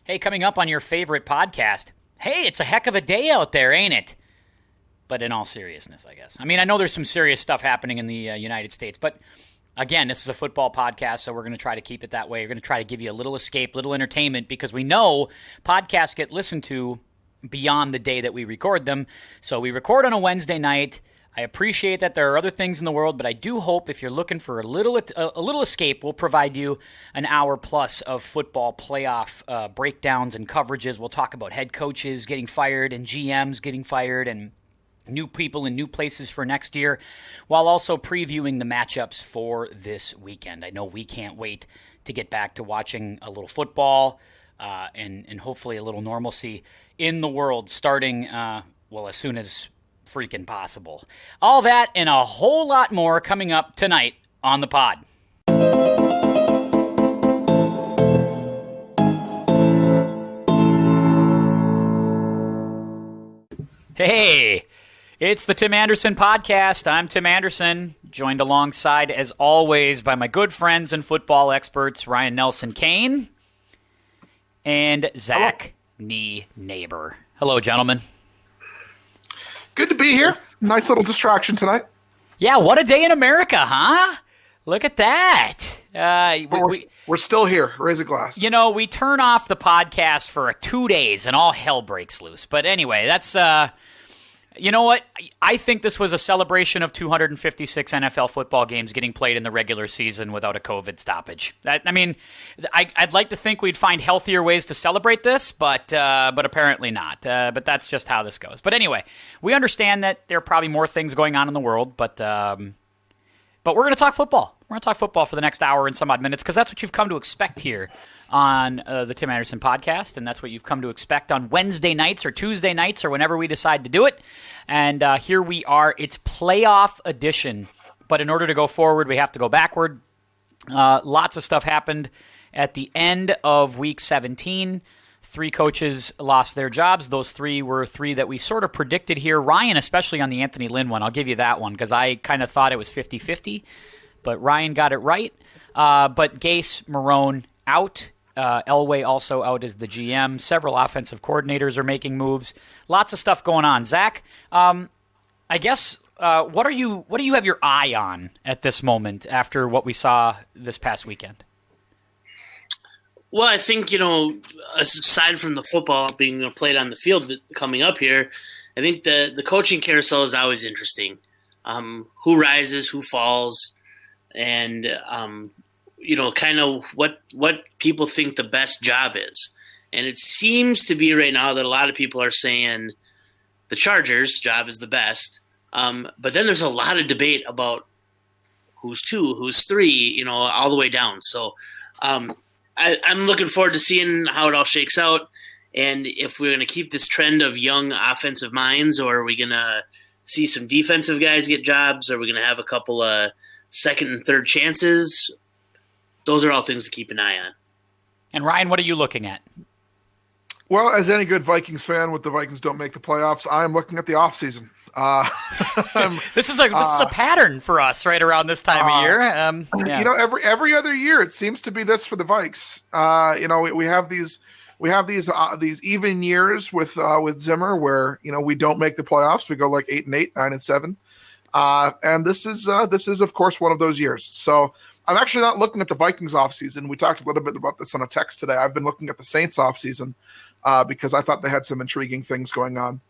Hey, coming up on your favorite podcast. Hey, it's a heck of a day out there, ain't it? But in all seriousness, I guess. I mean, I know there's some serious stuff happening in the United States, but again, this is a football podcast, so we're going to try to keep it that way. We're going to try to give you a little escape, little entertainment, because we know podcasts get listened to beyond the day that we record them. So we record on a Wednesday night. I appreciate that there are other things in the world, but I do hope if you're looking for a little escape, we'll provide you an hour plus of football playoff breakdowns and coverages. We'll talk about head coaches getting fired and GMs getting fired and new people in new places for next year, while also previewing the matchups for this weekend. I know we can't wait to get back to watching a little football and hopefully a little normalcy in the world starting, as soon as freaking possible. All that and a whole lot more coming up tonight on the pod. Hey, it's the Tim Anderson Podcast. I'm Tim Anderson, joined alongside, as always, by my good friends and football experts, Ryan Nelson Kane and Zach Neighbor. Hello, gentlemen. Good to be here. Nice little distraction tonight. Yeah, what a day in America, huh? Look at that. We're still here. Raise a glass. You know, we turn off the podcast for 2 days and all hell breaks loose. But anyway, that's... You know what? I think this was a celebration of 256 NFL football games getting played in the regular season without a COVID stoppage. I'd like to think we'd find healthier ways to celebrate this, but apparently not. But that's just how this goes. But anyway, we understand that there are probably more things going on in the world, but we're going to talk football. We're going to talk football for the next hour and some odd minutes because that's what you've come to expect here on the Tim Anderson Podcast, and that's what you've come to expect on Wednesday nights or Tuesday nights or whenever we decide to do it. And here we are. It's playoff edition, but in order to go forward, we have to go backward. Lots of stuff happened at the end of Week 17. 3 coaches lost their jobs. Those 3 were 3 that we sort of predicted here. Ryan, especially on the Anthony Lynn one. I'll give you that one because I kind of thought it was 50-50, but Ryan got it right. But Gase, Marrone out. Elway also out as the GM. Several offensive coordinators are making moves. Lots of stuff going on. Zach, I guess what do you have your eye on at this moment after what we saw this past weekend? Well, I think, aside from the football being played on the field coming up here, I think the coaching carousel is always interesting. Who rises, who falls, and kind of what people think the best job is. And it seems to be right now that a lot of people are saying the Chargers' job is the best. But then there's a lot of debate about who's 2, who's 3, all the way down. So I'm looking forward to seeing how it all shakes out. And if we're going to keep this trend of young offensive minds, or are we going to see some defensive guys get jobs? Or are we going to have a couple of second and third chances? Those are all things to keep an eye on. And Ryan, what are you looking at? Well, as any good Vikings fan, with the Vikings don't make the playoffs, I'm looking at the offseason. This is a pattern for us right around this time of year. Yeah. Every other year it seems to be this for the Vikes. We have these even years with Zimmer where we don't make the playoffs. We go like 8-8, 9-7, and this is of course one of those years. So I'm actually not looking at the Vikings offseason. We talked a little bit about this on a text today. I've been looking at the Saints offseason because I thought they had some intriguing things going on.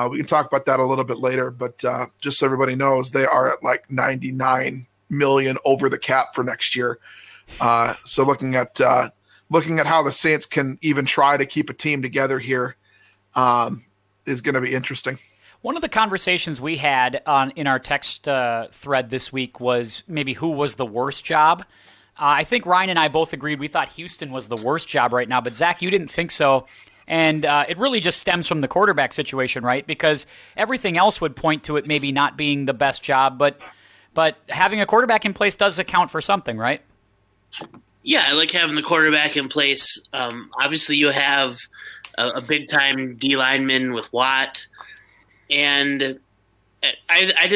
We can talk about that a little bit later, but just so everybody knows, they are at like $99 million over the cap for next year. So looking at how the Saints can even try to keep a team together here is going to be interesting. One of the conversations we had in our text thread this week was maybe who was the worst job. I think Ryan and I both agreed we thought Houston was the worst job right now, but Zach, you didn't think so. And it really just stems from the quarterback situation, right? Because everything else would point to it maybe not being the best job, but having a quarterback in place does account for something, right? Yeah, I like having the quarterback in place. Obviously, you have a big-time D lineman with Watt. And I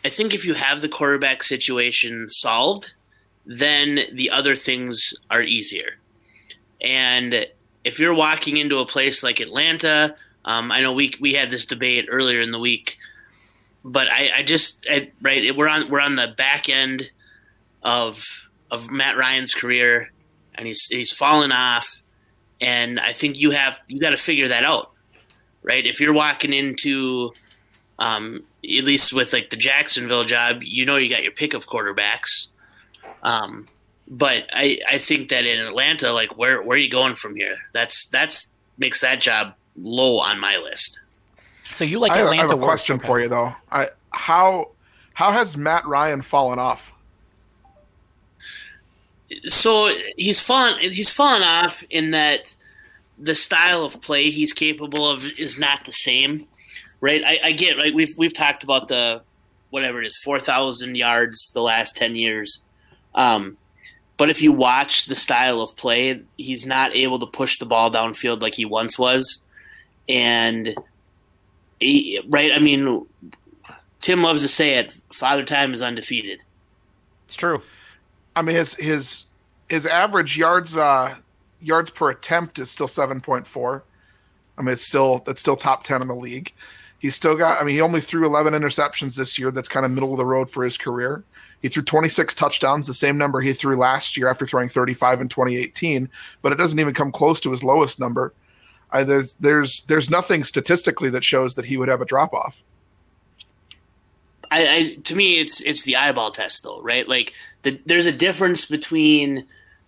think if you have the quarterback situation solved, then the other things are easier. And if you're walking into a place like Atlanta, I know we had this debate earlier in the week, but we're on the back end of Matt Ryan's career, and he's fallen off, and I think you got to figure that out, right? If you're walking into at least with like the Jacksonville job, you got your pick of quarterbacks. But I think that in Atlanta, like where are you going from here? That's makes that job low on my list. So you like Atlanta? I have a question for you though. How has Matt Ryan fallen off? So he's fallen off in that the style of play he's capable of is not the same, right? I get, right. We've talked about the whatever it is, 4,000 yards the last 10 years. But if you watch the style of play, he's not able to push the ball downfield like he once was. And I mean, Tim loves to say it, Father Time is undefeated. It's true. I mean, his average yards per attempt is still 7.4. I mean, that's still top 10 in the league. He's still got. I mean, he only threw 11 interceptions this year. That's kind of middle of the road for his career. He threw 26 touchdowns, the same number he threw last year after throwing 35 in 2018. But it doesn't even come close to his lowest number. There's nothing statistically that shows that he would have a drop off. To me, it's the eyeball test, though, right? Like there's a difference between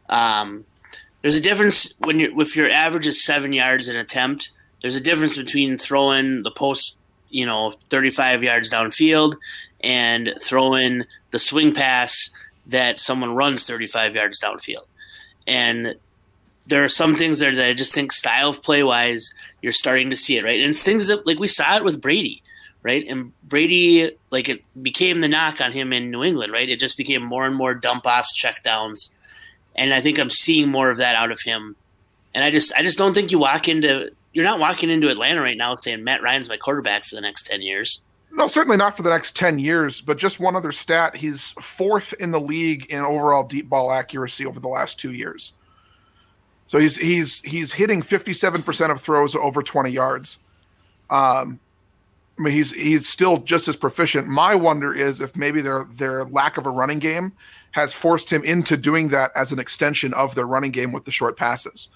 there's a difference if your average is 7 yards an attempt. There's a difference between throwing the post, 35 yards downfield and throwing the swing pass that someone runs 35 yards downfield. And there are some things there that I just think style of play wise, you're starting to see it, right? And it's things that like we saw it with Brady. Right. And Brady, like it became the knock on him in New England, right? It just became more and more dump offs, check downs. And I think I'm seeing more of that out of him. And I just don't think you're not walking into Atlanta right now saying Matt Ryan's my quarterback for the next 10 years. No, certainly not for the next 10 years. But just one other stat, he's fourth in the league in overall deep ball accuracy over the last 2 years. So he's hitting 57% of throws over 20 yards. I mean, he's still just as proficient. My wonder is if maybe their lack of a running game has forced him into doing that as an extension of their running game with the short passes.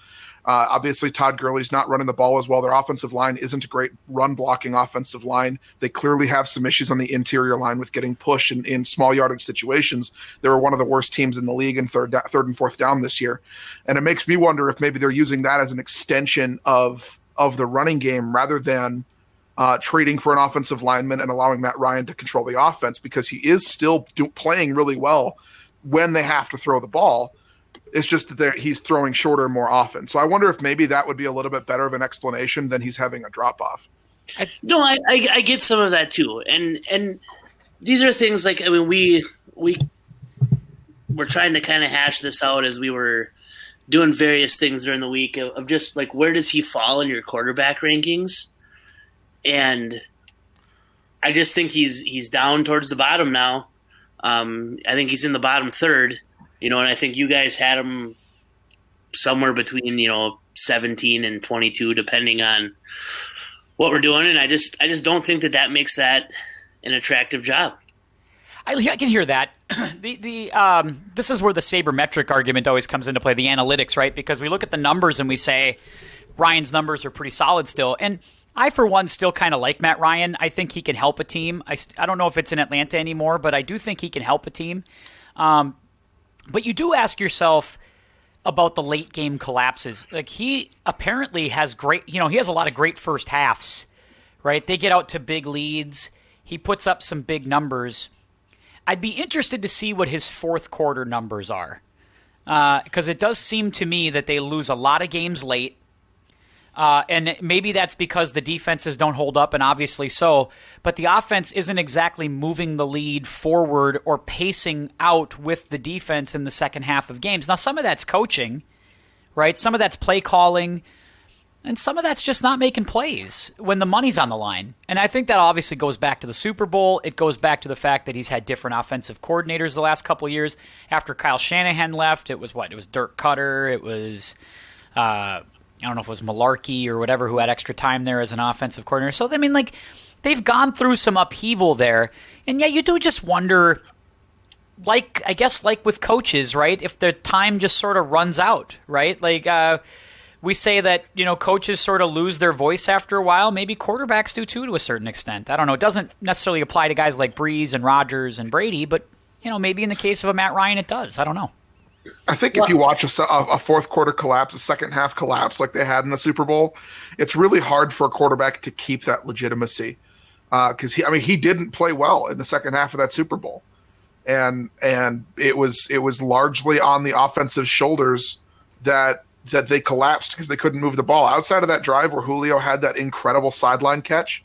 Obviously, Todd Gurley's not running the ball as well. Their offensive line isn't a great run-blocking offensive line. They clearly have some issues on the interior line with getting pushed in small yardage situations. They were one of the worst teams in the league in third and fourth down this year. And it makes me wonder if maybe they're using that as an extension of the running game rather than trading for an offensive lineman and allowing Matt Ryan to control the offense, because he is still playing really well when they have to throw the ball. It's just that he's throwing shorter more often. So I wonder if maybe that would be a little bit better of an explanation than he's having a drop-off. No, I get some of that too. And these are things like, I mean, we were trying to kind of hash this out as we were doing various things during the week of just like, where does he fall in your quarterback rankings? And I just think he's down towards the bottom now. I think he's in the bottom third, and I think you guys had him somewhere between, 17 and 22, depending on what we're doing. And I just don't think that makes that an attractive job. I can hear that. This is where the sabermetric argument always comes into play, the analytics, right? Because we look at the numbers and we say Ryan's numbers are pretty solid still. And I, for one, still kind of like Matt Ryan. I think he can help a team. I don't know if it's in Atlanta anymore, but I do think he can help a team. But you do ask yourself about the late game collapses. Like, he apparently has he has a lot of great first halves, right? They get out to big leads. He puts up some big numbers. I'd be interested to see what his fourth quarter numbers are, because it does seem to me that they lose a lot of games late. And maybe that's because the defenses don't hold up, and obviously so, but the offense isn't exactly moving the lead forward or pacing out with the defense in the second half of games. Now, some of that's coaching, right? Some of that's play calling, and some of that's just not making plays when the money's on the line. And I think that obviously goes back to the Super Bowl. It goes back to the fact that he's had different offensive coordinators the last couple of years. After Kyle Shanahan left, it was Dirk Cutter, it was I don't know if it was Malarkey or whatever who had extra time there as an offensive coordinator. So, I mean, like, they've gone through some upheaval there. And, yeah, you do just wonder, like, I guess like with coaches, right, if the time just sort of runs out, right? Like, we say that, coaches sort of lose their voice after a while. Maybe quarterbacks do, too, to a certain extent. I don't know. It doesn't necessarily apply to guys like Breeze and Rodgers and Brady, but, maybe in the case of a Matt Ryan, it does. I don't know. I think if you watch a fourth quarter collapse, a second half collapse like they had in the Super Bowl, it's really hard for a quarterback to keep that legitimacy because he didn't play well in the second half of that Super Bowl, and it was largely on the offensive shoulders that they collapsed because they couldn't move the ball. Outside of that drive where Julio had that incredible sideline catch,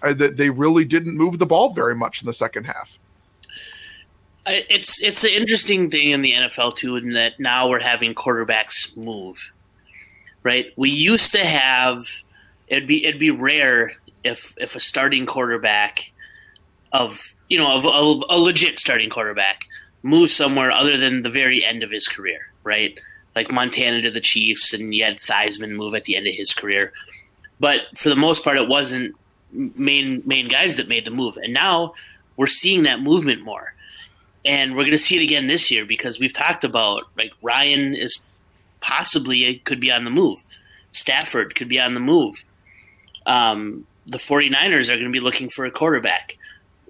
they really didn't move the ball very much in the second half. It's an interesting thing in the NFL too, in that now we're having quarterbacks move. Right? We used to have it'd be rare if a starting quarterback of a legit starting quarterback moves somewhere other than the very end of his career, right? Like Montana to the Chiefs, and you had Theismann move at the end of his career. But for the most part, it wasn't main guys that made the move, and now we're seeing that movement more. And we're going to see it again this year because we've talked about, like, Ryan is could be on the move. Stafford could be on the move. The 49ers are going to be looking for a quarterback.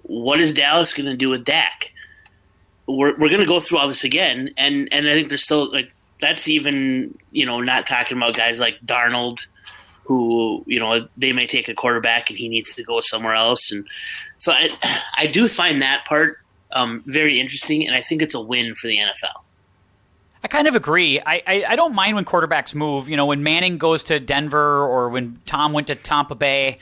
What is Dallas going to do with Dak? We're going to go through all this again, and I think there's still, like, that's even, not talking about guys like Darnold, who, they may take a quarterback and he needs to go somewhere else. And so I do find that part very interesting, and I think it's a win for the NFL. I kind of agree. I don't mind when quarterbacks move. When Manning goes to Denver or when Tom went to Tampa Bay,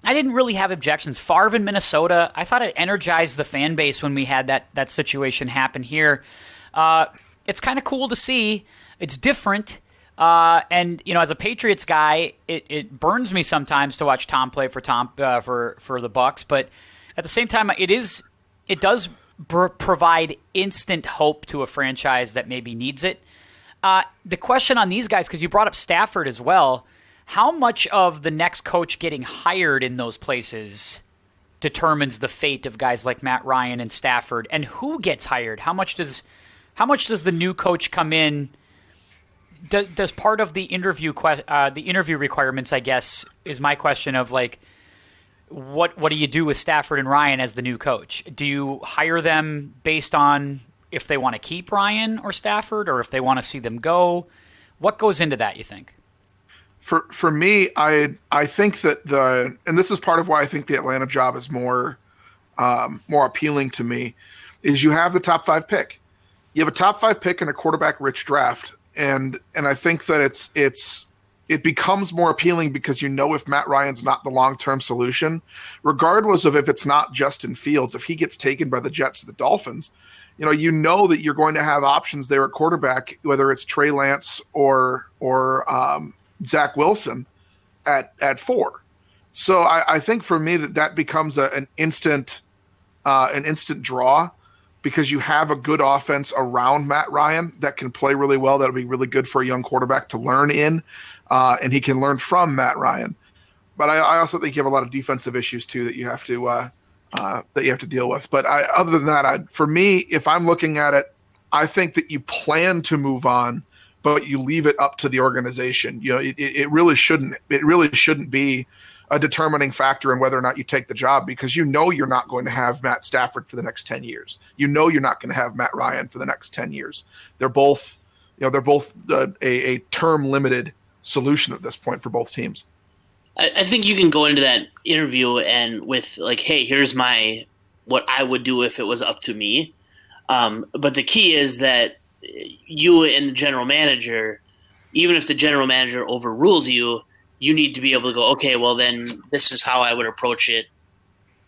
I didn't really have objections. Favre in Minnesota, I thought it energized the fan base when we had that situation happen here. It's kind of cool to see. It's different. And as a Patriots guy, it burns me sometimes to watch Tom play for the Bucs, but at the same time, it does provide instant hope to a franchise that maybe needs it. The question on these guys, because you brought up Stafford as well, how much of the next coach getting hired in those places determines the fate of guys like Matt Ryan and Stafford, and who gets hired? How much does the new coach come in? Does part of the interview requirements, I guess, is my question of, like, what do you do with Stafford and Ryan as the new coach? Do you hire them based on if they want to keep Ryan or Stafford, or if they want to see them go? What goes into that, you think? For me, I think that and this is part of why I think the Atlanta job is more appealing to me, is you have the top 5 pick. You have a top 5 pick in a quarterback-rich draft, and I think that it becomes more appealing because if Matt Ryan's not the long-term solution, regardless of if it's not Justin Fields, if he gets taken by the Jets or the Dolphins, that you're going to have options there at quarterback, whether it's Trey Lance or Zach Wilson at 4. So I think for me that becomes an instant draw, because you have a good offense around Matt Ryan that can play really well. That'll be really good for a young quarterback to learn in. And he can learn from Matt Ryan. But I also think you have a lot of defensive issues too that you have to deal with. But other than that, for me, if I'm looking at it, I think that you plan to move on, but you leave it up to the organization. It really shouldn't be a determining factor in whether or not you take the job, because you're not going to have Matt Stafford for the next 10 years. You're not going to have Matt Ryan for the next 10 years. They're both a term limited solution at this point for both teams. I think you can go into that interview and with, like, hey, here's what I would do if it was up to me. But the key is that you and the general manager, even if the general manager overrules you, you need to be able to go, okay, well then this is how I would approach it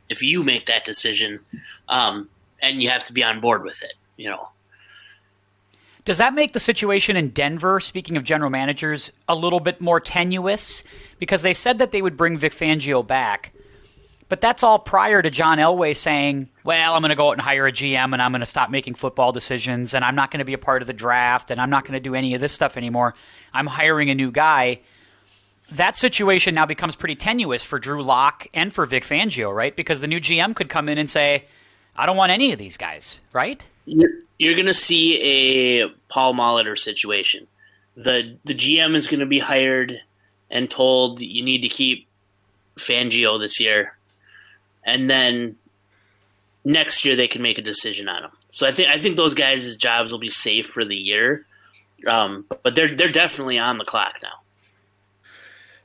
if you make that decision. And you have to be on board with it, Does that make the situation in Denver, speaking of general managers, a little bit more tenuous? Because they said that they would bring Vic Fangio back, But that's all prior to John Elway saying, well, I'm going to go out and hire a GM and I'm going to stop making football decisions and I'm not going to be a part of the draft and I'm not going to do any of this stuff anymore. I'm hiring a new guy. That situation now becomes pretty tenuous for Drew Lock and for Vic Fangio, right? Because the new GM could come in and say, I don't want any of these guys, right? You're going to see a Paul Molitor situation. The GM is going to be hired and told you need to keep Fangio this year. And then next year they can make a decision on him. So I think those guys' jobs will be safe for the year, but they're definitely on the clock now.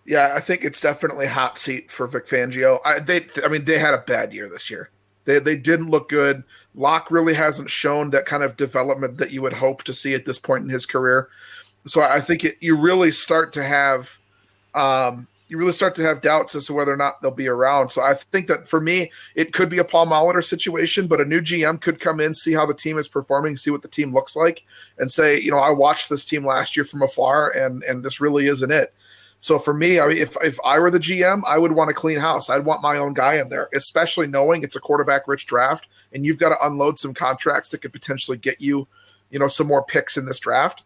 Yeah, I think it's definitely hot seat for Vic Fangio. They had a bad year this year. They didn't look good. Locke really hasn't shown that kind of development that you would hope to see at this point in his career. So I think you really start to have doubts as to whether or not they'll be around. So I think that for me, it could be a Paul Molitor situation, but a new GM could come in, see how the team is performing, see what the team looks like, and say, I watched this team last year from afar, and this really isn't it. So for me, if I were the GM, I would want a clean house. I'd want my own guy in there, especially knowing it's a quarterback-rich draft, and you've got to unload some contracts that could potentially get you, some more picks in this draft.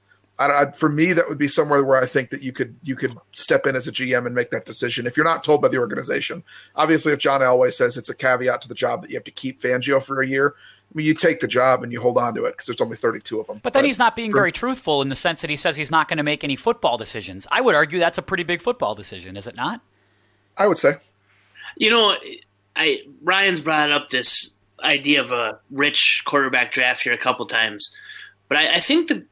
For me, that would be somewhere where I think that you could step in as a GM and make that decision if you're not told by the organization. Obviously, if John Elway says it's a caveat to the job that you have to keep Fangio for a year, you take the job and you hold on to it because there's only 32 of them. But then he's not being very truthful in the sense that he says he's not going to make any football decisions. I would argue that's a pretty big football decision, is it not? I would say. Ryan's brought up this idea of a rich quarterback draft here a couple times, but I think that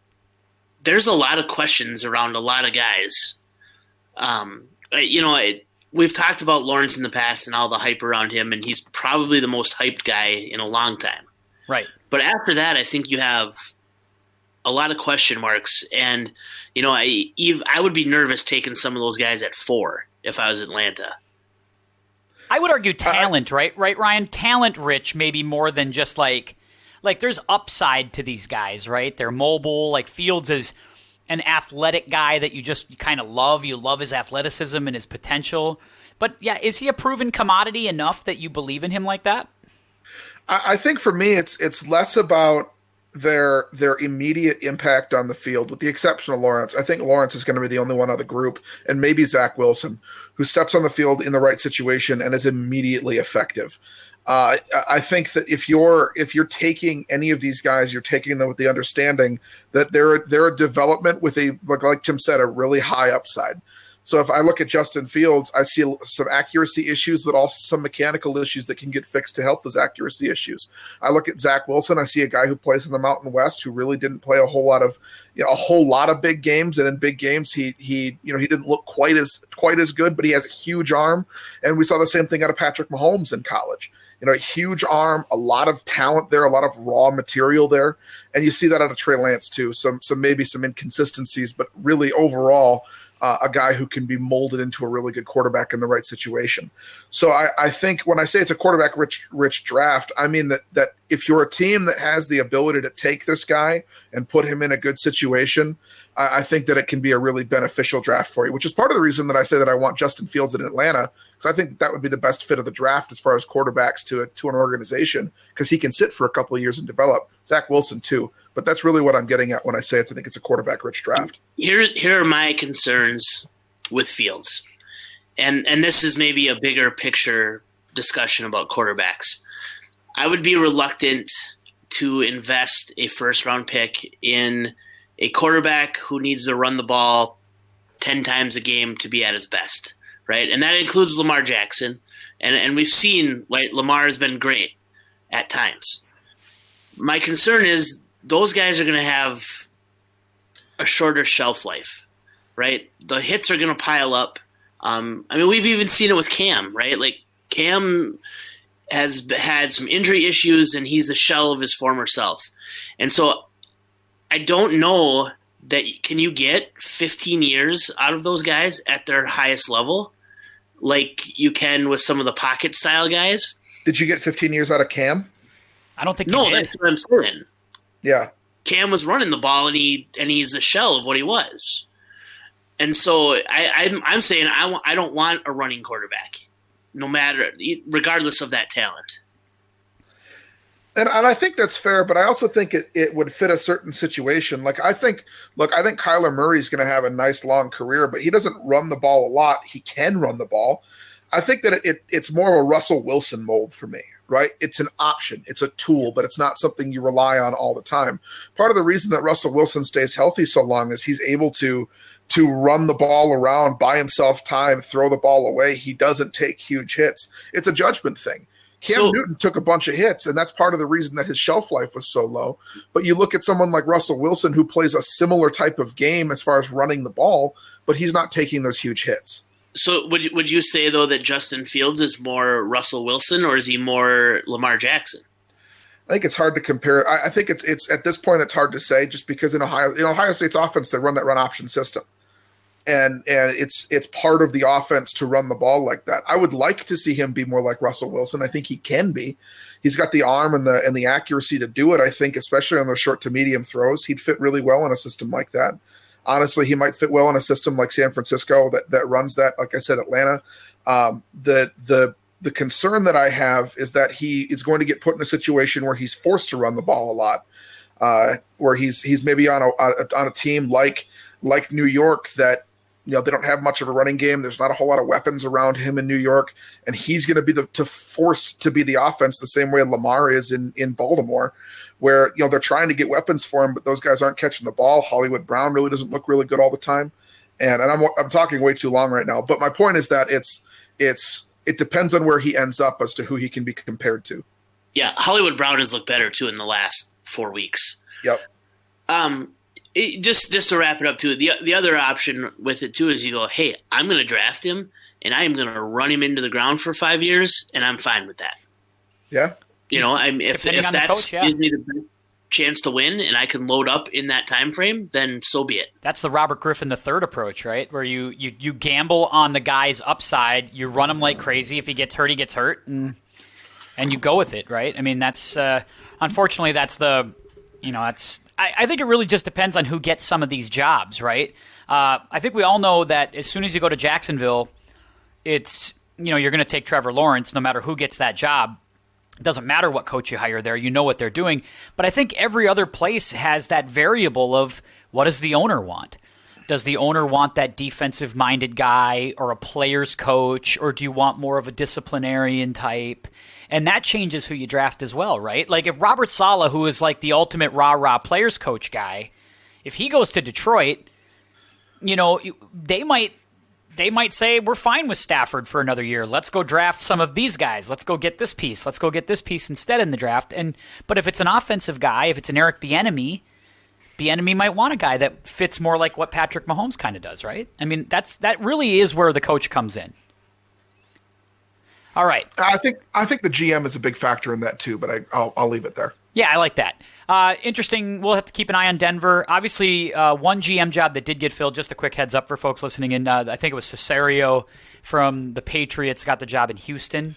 there's a lot of questions around a lot of guys. We've talked about Lawrence in the past and all the hype around him, and he's probably the most hyped guy in a long time. Right. But after that, I think you have a lot of question marks. And, I would be nervous taking some of those guys at 4 if I was Atlanta. I would argue talent, right, Ryan? Talent rich, maybe more than just like there's upside to these guys, right? They're mobile. Like Fields is an athletic guy that you just kind of love. You love his athleticism and his potential. But yeah, is he a proven commodity enough that you believe in him like that? I think for me, it's less about their immediate impact on the field, with the exception of Lawrence. I think Lawrence is going to be the only one of the group, and maybe Zach Wilson, who steps on the field in the right situation and is immediately effective. I think that if you're taking any of these guys, you're taking them with the understanding that they're a development with like Tim said, a really high upside. So if I look at Justin Fields, I see some accuracy issues, but also some mechanical issues that can get fixed to help those accuracy issues. I look at Zach Wilson, I see a guy who plays in the Mountain West who really didn't play a whole lot of big games, and in big games he didn't look quite as good, but he has a huge arm, and we saw the same thing out of Patrick Mahomes in college. A huge arm, a lot of talent there, a lot of raw material there, and you see that out of Trey Lance too. Maybe some inconsistencies, but really overall, a guy who can be molded into a really good quarterback in the right situation. So I think when I say it's a quarterback rich draft, I mean that if you're a team that has the ability to take this guy and put him in a good situation, I think that it can be a really beneficial draft for you, which is part of the reason that I say that I want Justin Fields in Atlanta, because I think that would be the best fit of the draft as far as quarterbacks to an organization, because he can sit for a couple of years and develop. Zach Wilson too, but that's really what I'm getting at when I say I think it's a quarterback-rich draft. Here are my concerns with Fields, and this is maybe a bigger picture discussion about quarterbacks. I would be reluctant to invest a first-round pick in a quarterback who needs to run the ball 10 times a game to be at his best, right? And that includes Lamar Jackson. And we've seen, right, Lamar has been great at times. My concern is those guys are going to have a shorter shelf life, right? The hits are going to pile up. We've even seen it with Cam, right? Like Cam has had some injury issues, and he's a shell of his former self. And so I don't know that can you get 15 years out of those guys at their highest level like you can with some of the pocket style guys. Did you get 15 years out of Cam? I don't think you did. That's what I'm saying. Yeah. Cam was running the ball, and he's a shell of what he was. And so I'm saying I don't want a running quarterback. regardless of that talent. And I think that's fair, but I also think it would fit a certain situation. I think Kyler Murray's going to have a nice long career, but he doesn't run the ball a lot. He can run the ball. I think that it's more of a Russell Wilson mold for me, right? It's an option. It's a tool, but it's not something you rely on all the time. Part of the reason that Russell Wilson stays healthy so long is he's able to run the ball around, buy himself time, throw the ball away. He doesn't take huge hits. It's a judgment thing. Cam Newton took a bunch of hits, and that's part of the reason that his shelf life was so low. But you look at someone like Russell Wilson, who plays a similar type of game as far as running the ball, but he's not taking those huge hits. So would you say, though, that Justin Fields is more Russell Wilson, or is he more Lamar Jackson? I think it's hard to compare. I think it's at this point it's hard to say, just because in Ohio State's offense, they run that run option system. And it's part of the offense to run the ball like that. I would like to see him be more like Russell Wilson. I think he can be. He's got the arm and the accuracy to do it. I think, especially on those short to medium throws, he'd fit really well in a system like that. Honestly, he might fit well in a system like San Francisco that runs that. Like I said, Atlanta. The concern that I have is that he is going to get put in a situation where he's forced to run the ball a lot, where he's maybe on a team like New York that. They don't have much of a running game. There's not a whole lot of weapons around him in New York, and he's going to be forced to be the offense the same way Lamar is in Baltimore, where they're trying to get weapons for him, but those guys aren't catching the ball. Hollywood Brown really doesn't look really good all the time, and I'm talking way too long right now. But my point is that it depends on where he ends up as to who he can be compared to. Yeah, Hollywood Brown has looked better too in the last 4 weeks. Yep. Just to wrap it up too, the other option with it too is you go, hey, I'm going to draft him and I am going to run him into the ground for 5 years, and I'm fine with that. Yeah. If that gives me the best chance to win and I can load up in that time frame, then so be it. That's the Robert Griffin III approach, right? Where you gamble on the guy's upside, you run him like crazy. If he gets hurt, he gets hurt, and you go with it, right? I mean, that's unfortunately that's the. I think it really just depends on who gets some of these jobs, right? I think we all know that as soon as you go to Jacksonville, it's, you're going to take Trevor Lawrence no matter who gets that job. It doesn't matter what coach you hire there. You know what they're doing. But I think every other place has that variable of what does the owner want? Does the owner want that defensive-minded guy or a player's coach, or do you want more of a disciplinarian type? And that changes who you draft as well, right? Like if Robert Saleh, who is like the ultimate rah-rah players coach guy, if he goes to Detroit, they might say, we're fine with Stafford for another year. Let's go draft some of these guys. Let's go get this piece. Let's go get this piece instead in the draft. But if it's an offensive guy, if it's an Eric Bieniemy might want a guy that fits more like what Patrick Mahomes kind of does, right? I mean, that really is where the coach comes in. All right. I think the GM is a big factor in that too, but I'll leave it there. Yeah, I like that. Interesting. We'll have to keep an eye on Denver. Obviously, one GM job that did get filled. Just a quick heads up for folks listening in. I think it was Cesario from the Patriots got the job in Houston.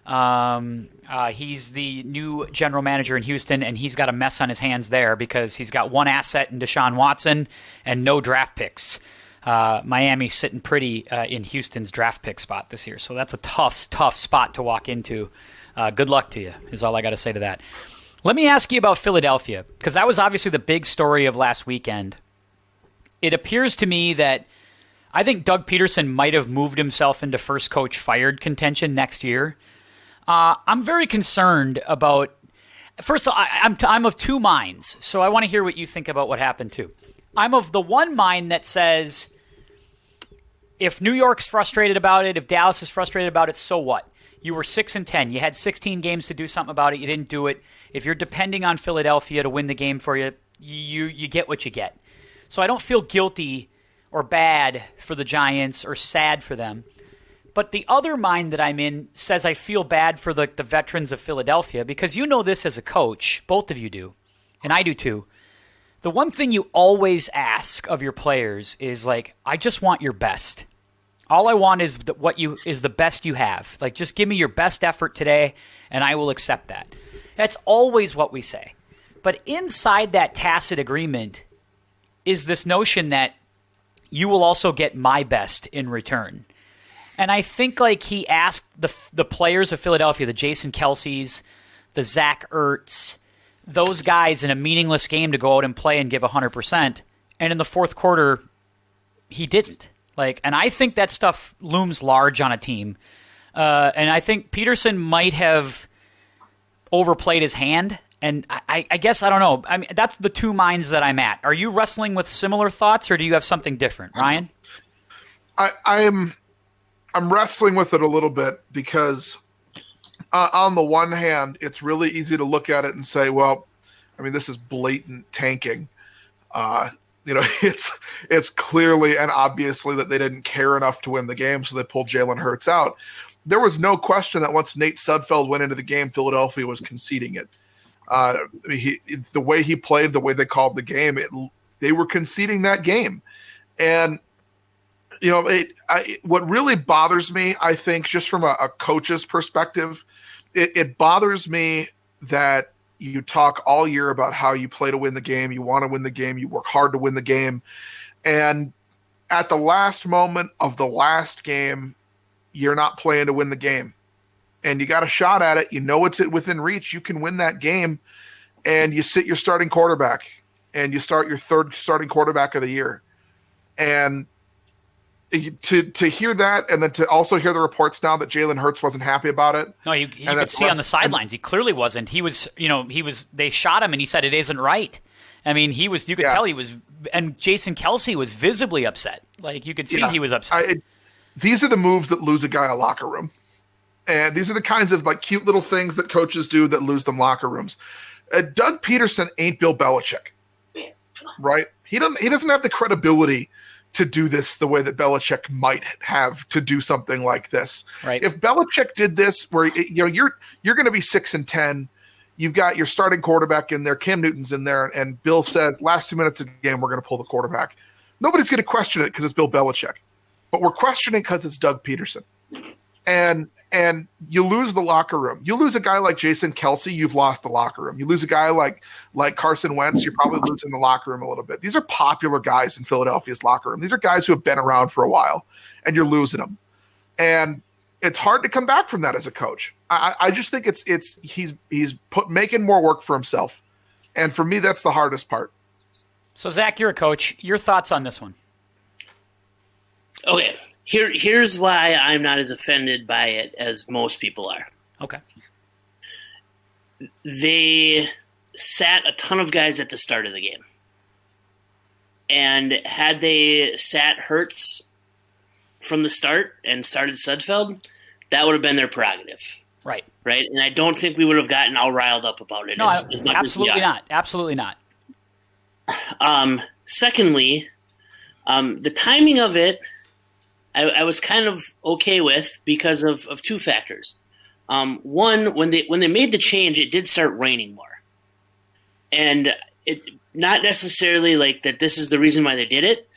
He's the new general manager in Houston, and he's got a mess on his hands there because he's got one asset in Deshaun Watson and no draft picks. Miami's sitting pretty in Houston's draft pick spot this year. So that's a tough spot to walk into. Good luck to you is all I got to say to that. Let me ask you about Philadelphia, because that was obviously the big story of last weekend. It appears to me that I think Doug Pedersen might have moved himself into first coach fired contention next year. I'm very concerned about – first of all, I'm of two minds, so I want to hear what you think about what happened too. I'm of the one mind that says – if New York's frustrated about it, if Dallas is frustrated about it, so what? You were 6-10. You had 16 games to do something about it. You didn't do it. If you're depending on Philadelphia to win the game for you, you get what you get. So I don't feel guilty or bad for the Giants or sad for them. But the other mind that I'm in says I feel bad for the veterans of Philadelphia, because you know this as a coach. Both of you do, and I do too. The one thing you always ask of your players is like, I just want your best. All I want is the best you have. Like, just give me your best effort today, and I will accept that. That's always what we say. But inside that tacit agreement is this notion that you will also get my best in return. And I think like he asked the players of Philadelphia, the Jason Kelce's, the Zach Ertz, those guys in a meaningless game to go out and play and give 100%. And in the fourth quarter, he didn't. And I think that stuff looms large on a team. And I think Pedersen might have overplayed his hand. And I guess, I don't know. I mean, that's the two minds that I'm at. Are you wrestling with similar thoughts, or do you have something different, Ryan? I'm wrestling with it a little bit because on the one hand, it's really easy to look at it and say, well, I mean, this is blatant tanking. It's clearly and obviously that they didn't care enough to win the game, so they pulled Jalen Hurts out. There was no question that once Nate Sudfeld went into the game, Philadelphia was conceding it. The way he played, the way they called the game, they were conceding that game. And, what really bothers me, I think, just from a coach's perspective, it bothers me that you talk all year about how you play to win the game, you want to win the game, you work hard to win the game. And at the last moment of the last game, you're not playing to win the game. And you got a shot at it. You know it's within reach. You can win that game. And you sit your starting quarterback. And you start your third starting quarterback of the year. And to hear that, and then to also hear the reports now that Jalen Hurts wasn't happy about it. No, you could see on the sidelines he clearly wasn't. He was. They shot him, and he said it isn't right. I mean, he was. You could tell he was. And Jason Kelce was visibly upset. You could see he was upset. These are the moves that lose a guy a locker room, and these are the kinds of cute little things that coaches do that lose them locker rooms. Doug Pedersen ain't Bill Belichick, right? He doesn't have the credibility to do this the way that Belichick might have to do something like this. Right. If Belichick did this, where you're going to be 6-10, you've got your starting quarterback in there, Cam Newton's in there, and Bill says last 2 minutes of the game we're going to pull the quarterback. Nobody's going to question it because it's Bill Belichick, but we're questioning because it's Doug Pedersen. And you lose the locker room. You lose a guy like Jason Kelce, you've lost the locker room. You lose a guy like Carson Wentz, you're probably losing the locker room a little bit. These are popular guys in Philadelphia's locker room. These are guys who have been around for a while, and you're losing them. And it's hard to come back from that as a coach. I just think he's making more work for himself. And for me, that's the hardest part. So, Zach, you're a coach. Your thoughts on this one? Okay. Here's why I'm not as offended by it as most people are. Okay. They sat a ton of guys at the start of the game. And had they sat Hurts from the start and started Sudfeld, that would have been their prerogative. Right. Right? And I don't think we would have gotten all riled up about it. No, as much absolutely as we are. not. Absolutely not. Secondly, the timing of it, I was kind of okay with because of two factors. One, when they made the change, it did start raining more, and it not necessarily that this is the reason why they did it,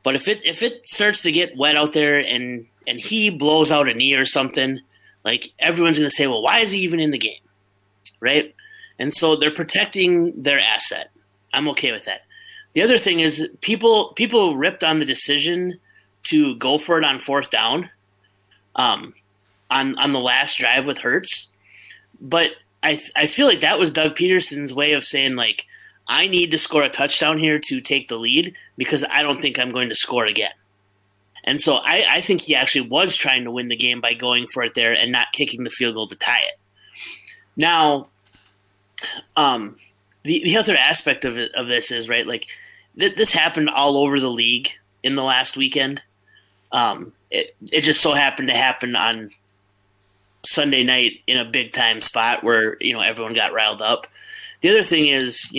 but if it starts to get wet out there and he blows out a knee or something, everyone's going to say, well, why is he even in the game, right? And so they're protecting their asset. I'm okay with that. The other thing is people ripped on the decision to go for it on fourth down on the last drive with Hurts. But I feel like that was Doug Pedersen's way of saying, I need to score a touchdown here to take the lead because I don't think I'm going to score again. And so I think he actually was trying to win the game by going for it there and not kicking the field goal to tie it. Now, the other aspect of this is, right, this happened all over the league in the last weekend. It just so happened to happen on Sunday night in a big time spot where, everyone got riled up. The other thing is,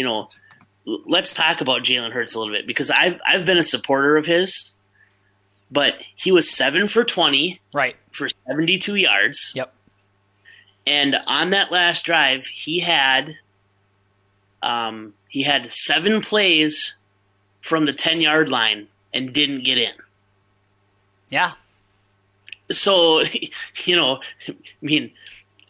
let's talk about Jalen Hurts a little bit because I've been a supporter of his, but he was 7 for 20 right for 72 yards. Yep. And on that last drive, he had 7 plays from the 10-yard line and didn't get in. Yeah. So,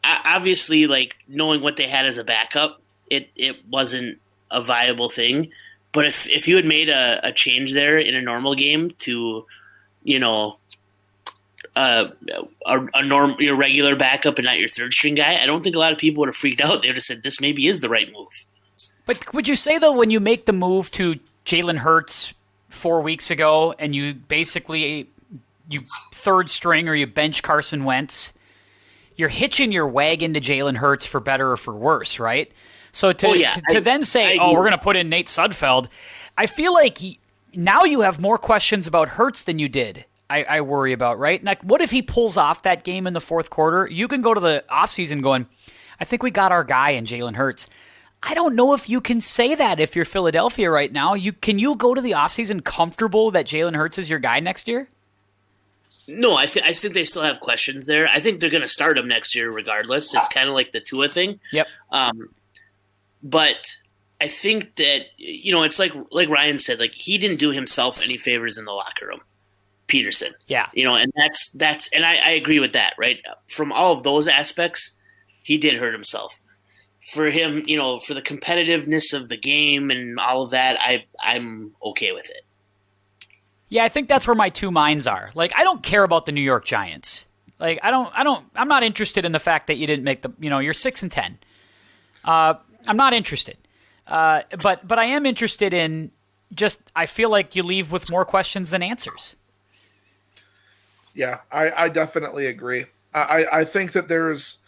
obviously, knowing what they had as a backup, it wasn't a viable thing. But if you had made a change there in a normal game to, your regular backup and not your third string guy, I don't think a lot of people would have freaked out. They would have said this maybe is the right move. But would you say, though, when you make the move to Jalen Hurts 4 weeks ago and you basically you third string or you bench Carson Wentz, you're hitching your wagon to Jalen Hurts for better or for worse, right? So to then say, we're going to put in Nate Sudfeld, I feel like now you have more questions about Hurts than you did. I worry about, right? Like, what if he pulls off that game in the fourth quarter? You can go to the offseason going, I think we got our guy in Jalen Hurts. I don't know if you can say that if you're Philadelphia right now. Can you go to the offseason comfortable that Jalen Hurts is your guy next year? No, I think they still have questions there. I think they're going to start him next year regardless. It's kind of like the Tua thing. Yep. But I think that, it's like Ryan said, like he didn't do himself any favors in the locker room. Pedersen. Yeah. And that's and I agree with that, right? From all of those aspects, he did hurt himself. For him, for the competitiveness of the game and all of that, I'm okay with it. Yeah, I think that's where my two minds are. Like, I don't care about the New York Giants. Like, I'm not interested in the fact that you didn't make you're 6-10. I'm not interested. But I am interested in I feel like you leave with more questions than answers. Yeah, I definitely agree. I think that there's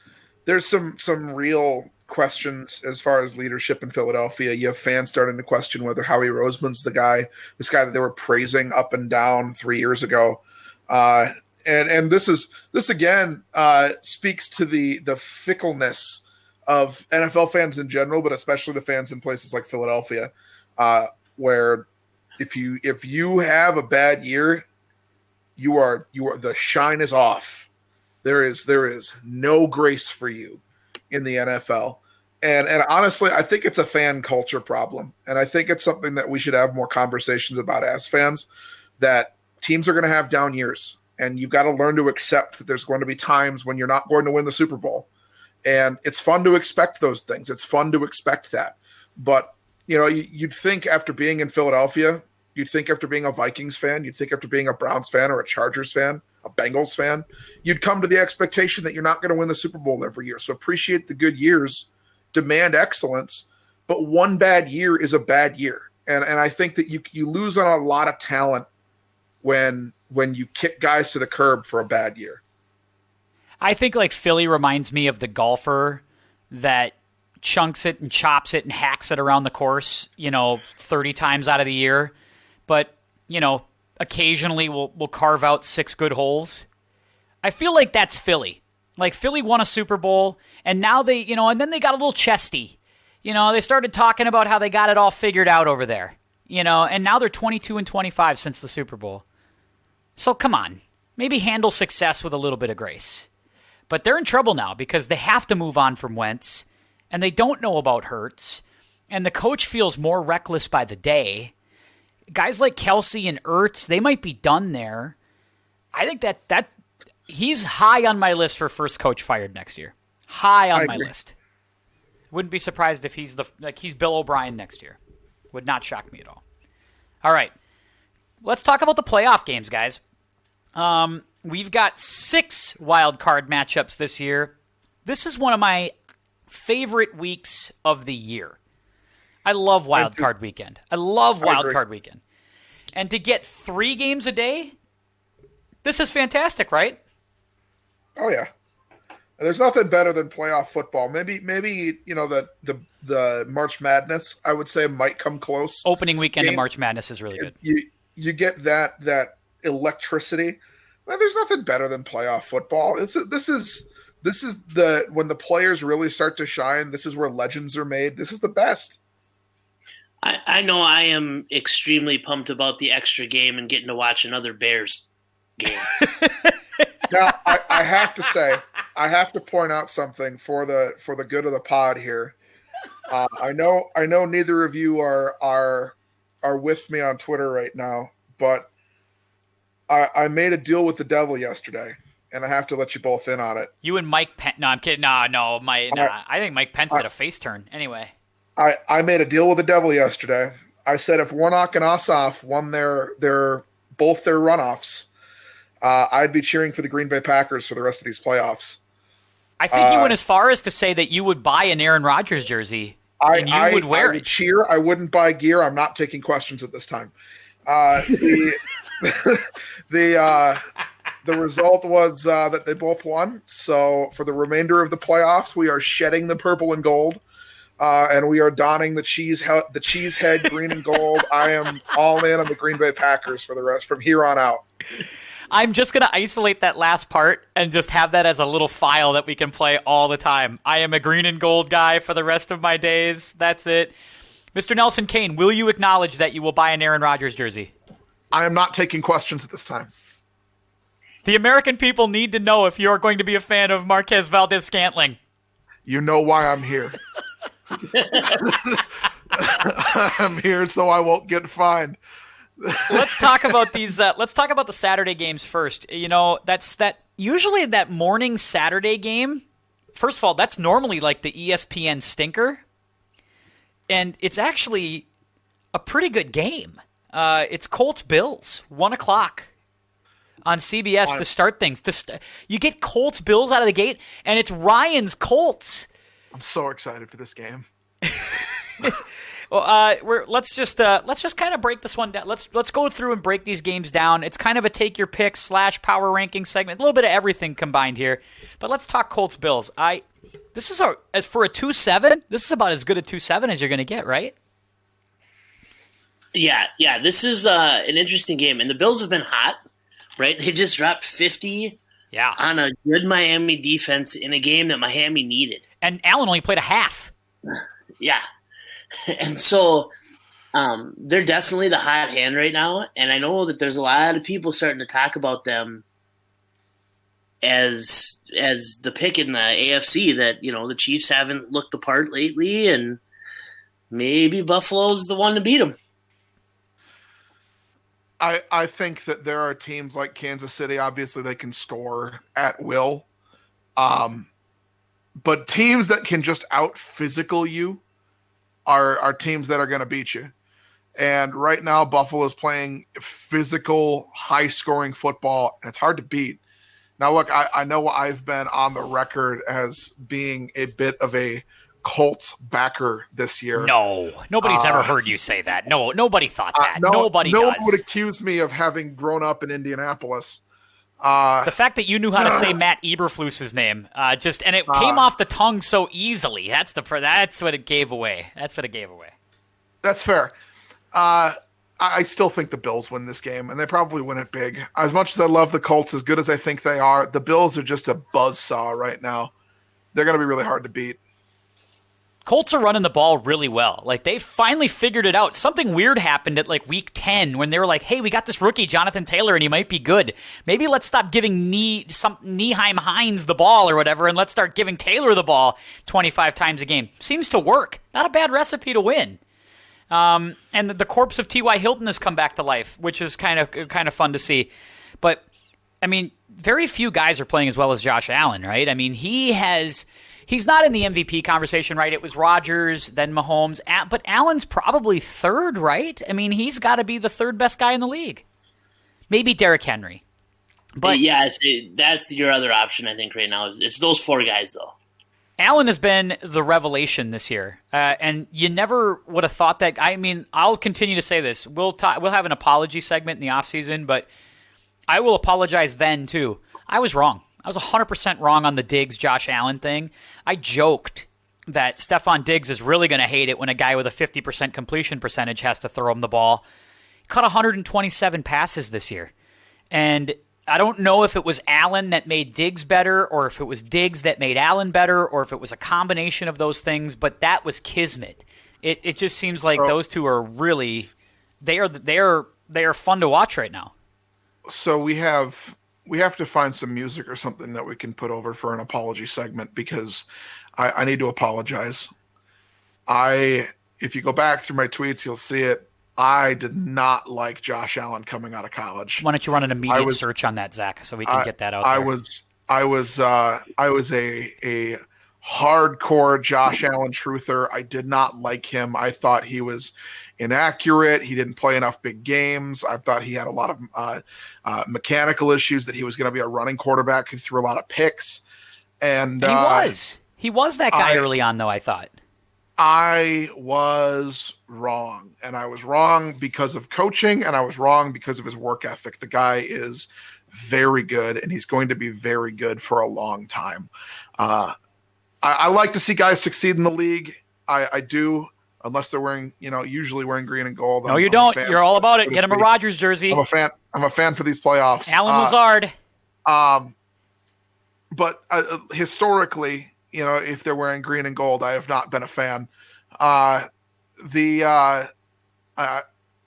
some real questions as far as leadership in Philadelphia. You have fans starting to question whether Howie Roseman's this guy that they were praising up and down 3 years ago. And this again speaks to the fickleness of NFL fans in general, but especially the fans in places like Philadelphia, where if you have a bad year, you are the shine is off. There is no grace for you in the NFL. And honestly, I think it's a fan culture problem. And I think it's something that we should have more conversations about as fans, that teams are going to have down years. And you've got to learn to accept that there's going to be times when you're not going to win the Super Bowl. And it's fun to expect those things. It's fun to expect that. But, you'd think after being in Philadelphia, you'd think after being a Vikings fan, you'd think after being a Browns fan or a Chargers fan, a Bengals fan, you'd come to the expectation that you're not going to win the Super Bowl every year. So appreciate the good years, demand excellence, but one bad year is a bad year. And I think that you lose on a lot of talent when you kick guys to the curb for a bad year. I think like Philly reminds me of the golfer that chunks it and chops it and hacks it around the course, 30 times out of the year. But, occasionally we'll carve out 6 good holes. I feel like that's Philly. Like Philly won a Super Bowl and now they, and then they got a little chesty. They started talking about how they got it all figured out over there, and now they're 22-25 since the Super Bowl. So come on, maybe handle success with a little bit of grace. But they're in trouble now because they have to move on from Wentz, and they don't know about Hurts, and the coach feels more reckless by the day. Guys like Kelsey and Ertz, they might be done there. I think that he's high on my list for first coach fired next year. High on my list. Wouldn't be surprised if he's Bill O'Brien next year. Would not shock me at all. All right. Let's talk about the playoff games, guys. We've got 6 wild card matchups this year. This is one of my favorite weeks of the year. I love wild card weekend. I love wild card weekend. And to get 3 games a day, this is fantastic, right? Oh yeah. There's nothing better than playoff football. Maybe the March Madness, I would say, might come close. Opening weekend of March Madness is really good. You get that electricity. Well, there's nothing better than playoff football. This is when the players really start to shine. This is where legends are made. This is the best. I know I am extremely pumped about the extra game and getting to watch another Bears game. Now, I have to say, I have to point out something for the good of the pod here. I know neither of you are with me on Twitter right now, but I made a deal with the devil yesterday, and I have to let you both in on it. You and Mike Pence. No, I'm kidding. No. I think Mike Pence did a face turn. Anyway. I made a deal with the devil yesterday. I said if Warnock and Ossoff won both their runoffs, I'd be cheering for the Green Bay Packers for the rest of these playoffs. I think you went as far as to say that you would buy an Aaron Rodgers jersey and you would wear I would it. cheer. I wouldn't buy gear. I'm not taking questions at this time. The result was that they both won. So for the remainder of the playoffs, we are shedding the purple and gold, and we are donning the cheesehead green and gold. I am all in on the Green Bay Packers for the rest from here on out. I'm just going to isolate that last part and just have that as a little file that we can play all the time. I am a green and gold guy for the rest of my days. That's it. Mr. Nelson Kane, will you acknowledge that you will buy an Aaron Rodgers jersey? I am not taking questions at this time. The American people need to know if you're going to be a fan of Marquez Valdez-Scantling. You know why I'm here. I'm here so I won't get fined. Let's talk about these. Let's talk about the Saturday games first. You know, usually that morning Saturday game. First of all, that's normally like the ESPN stinker, and it's actually a pretty good game. It's Colts Bills, 1:00 on CBS to start things. You get Colts Bills out of the gate, and it's Ryan's Colts. I'm so excited for this game. Well, let's just kind of break this one down. Let's go through and break these games down. It's kind of a take your pick / power ranking segment, a little bit of everything combined here. But let's talk Colts Bills. This is as for a 2-7. This is about as good a 2-7 as you're going to get, right? Yeah. This is an interesting game, and the Bills have been hot, right? They just dropped 50 on a good Miami defense in a game that Miami needed. And Allen only played a half. Yeah. And so they're definitely the hot hand right now, and I know that there's a lot of people starting to talk about them as the pick in the AFC that, you know, the Chiefs haven't looked the part lately, and maybe Buffalo's the one to beat them. I think that there are teams like Kansas City. Obviously, they can score at will. But teams that can just out-physical you are teams that are going to beat you. And right now, Buffalo's playing physical, high-scoring football, and it's hard to beat. Now, look, I know I've been on the record as being a bit of a Colts backer this year. No, nobody's ever heard you say that. No, nobody thought that. Nobody does. Would accuse me of having grown up in Indianapolis. The fact that you knew how to say Matt Eberflus's name, and it came off the tongue so easily. That's what it gave away. That's what it gave away. That's fair. I still think the Bills win this game, and they probably win it big. As much as I love the Colts, as good as I think they are, the Bills are just a buzzsaw right now. They're going to be really hard to beat. Colts are running the ball really well. Like, they finally figured it out. Something weird happened at like week 10 when they were like, hey, we got this rookie, Jonathan Taylor, and he might be good. Maybe let's stop giving Nyheim Hines the ball or whatever, and let's start giving Taylor the ball 25 times a game. Seems to work. Not a bad recipe to win. And the corpse of T.Y. Hilton has come back to life, which is kind of fun to see. But, I mean, very few guys are playing as well as Josh Allen, right? I mean, he's not in the MVP conversation, right? It was Rodgers, then Mahomes, but Allen's probably third, right? I mean, he's got to be the third best guy in the league. Maybe Derrick Henry. But yeah, that's your other option, I think, right now. It's those four guys, though. Allen has been the revelation this year, and you never would have thought that. I mean, I'll continue to say this. We'll have an apology segment in the offseason, but I will apologize then, too. I was wrong. I was 100% wrong on the Diggs-Josh Allen thing. I joked that Stephon Diggs is really going to hate it when a guy with a 50% completion percentage has to throw him the ball. He caught 127 passes this year. And I don't know if it was Allen that made Diggs better, or if it was Diggs that made Allen better, or if it was a combination of those things, but that was kismet. It just seems like those two are really they are fun to watch right now. So we have to find some music or something that we can put over for an apology segment, because I need to apologize. If you go back through my tweets, you'll see it. I did not like Josh Allen coming out of college. Why don't you run an immediate search on that, Zach, so we can get that out there? I was a hardcore Josh Allen truther. I did not like him. I thought he was inaccurate. He didn't play enough big games. I thought he had a lot of mechanical issues, that he was going to be a running quarterback who threw a lot of picks. And he was that guy early on, though, I thought. I was wrong, and I was wrong because of coaching, and I was wrong because of his work ethic. The guy is very good, and he's going to be very good for a long time. I like to see guys succeed in the league. I do, unless they're wearing, usually wearing green and gold. No, you don't. You're all about it. Get him a Rodgers jersey. I'm a fan for these playoffs. Alan Lazard. But historically, if they're wearing green and gold, I have not been a fan.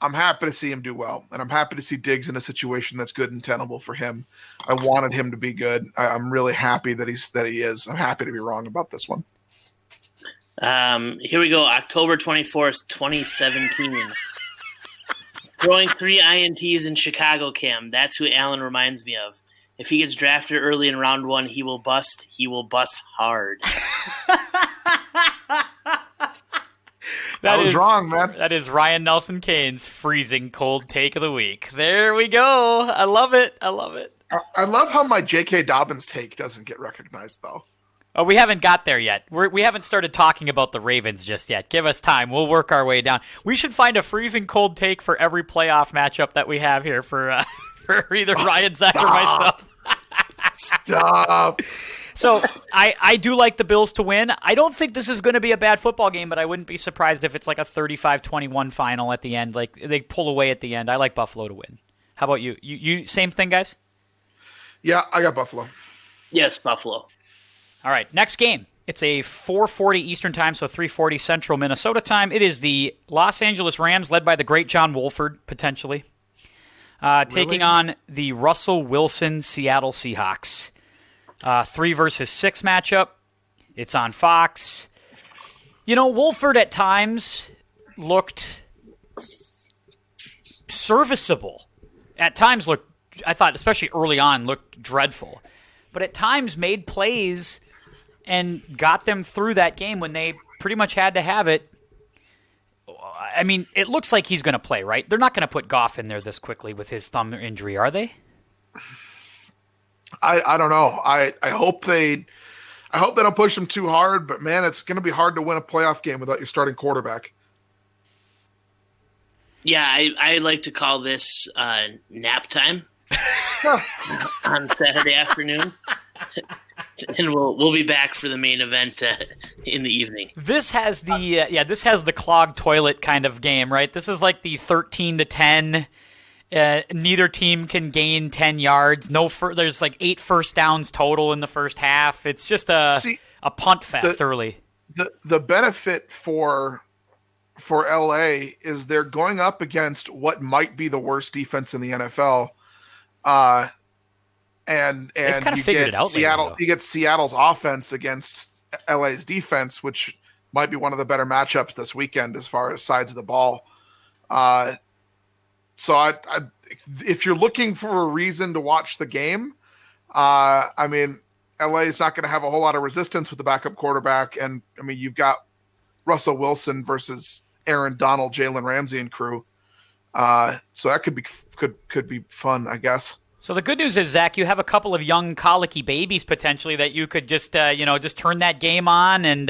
I'm happy to see him do well, and I'm happy to see Diggs in a situation that's good and tenable for him. I wanted him to be good. I'm really happy that he is. I'm happy to be wrong about this one. Here we go, October 24th, 2017. Throwing 3 INTs in Chicago, Cam. That's who Allen reminds me of. If he gets drafted early in round 1, he will bust. He will bust hard. I was wrong, man. That is Ryan Nelson Kane's freezing cold take of the week. There we go. I love it. I love how my J.K. Dobbins take doesn't get recognized, though. Oh, we haven't got there yet. We haven't started talking about the Ravens just yet. Give us time. We'll work our way down. We should find a freezing cold take for every playoff matchup that we have here for either Ryan, Zach, or myself. Stop. So I do like the Bills to win. I don't think this is going to be a bad football game, but I wouldn't be surprised if it's like a 35-21 final at the end. Like they pull away at the end. I like Buffalo to win. How about you? You same thing, guys? Yeah, I got Buffalo. Yes, Buffalo. All right, next game. It's a 4:40 Eastern time, so 3:40 Central Minnesota time. It is the Los Angeles Rams, led by the great John Wolford, potentially, taking on the Russell Wilson Seattle Seahawks. 3 versus 6 matchup. It's on Fox. Wolford at times looked serviceable. At times I thought, especially early on, looked dreadful. But at times made plays and got them through that game when they pretty much had to have it. I mean, it looks like he's going to play, right? They're not going to put Goff in there this quickly with his thumb injury, are they? I don't know. I hope they don't push him too hard, but man, it's going to be hard to win a playoff game without your starting quarterback. Yeah, I like to call this nap time on Saturday afternoon, and we'll be back for the main event in the evening. This has the clogged toilet kind of game, right? This is like the 13-10. Neither team can gain 10 yards. There's like 8 first downs total in the first half. It's just a punt fest early. The benefit for LA is they're going up against what might be the worst defense in the NFL. And they've kind of figured it out Seattle. lately, you get Seattle's offense against LA's defense, which might be one of the better matchups this weekend as far as sides of the ball. So if you're looking for a reason to watch the game, I mean, LA is not going to have a whole lot of resistance with the backup quarterback. And I mean, you've got Russell Wilson versus Aaron Donald, Jalen Ramsey and crew. So that could be fun, I guess. So the good news is, Zach, you have a couple of young colicky babies potentially that you could just turn that game on and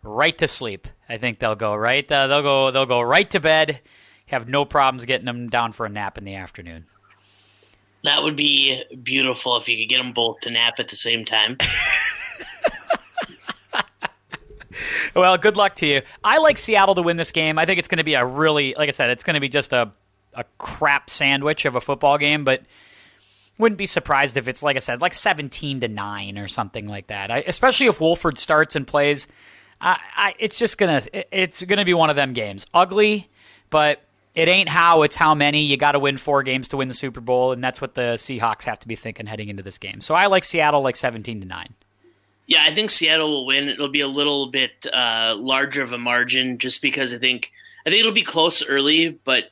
right to sleep. I think they'll go right. They'll go right to bed. Have no problems getting them down for a nap in the afternoon. That would be beautiful if you could get them both to nap at the same time. Well, good luck to you. I like Seattle to win this game. I think it's going to be like I said, it's going to be just a crap sandwich of a football game, but wouldn't be surprised if it's, like I said, like 17-9 or something like that. Especially if Wolford starts and plays. It's going to be one of them games. Ugly, but it ain't how, it's how many. You got to win 4 games to win the Super Bowl, and that's what the Seahawks have to be thinking heading into this game. So I like Seattle like 17-9. Yeah, I think Seattle will win. It'll be a little bit larger of a margin just because I think it'll be close early, but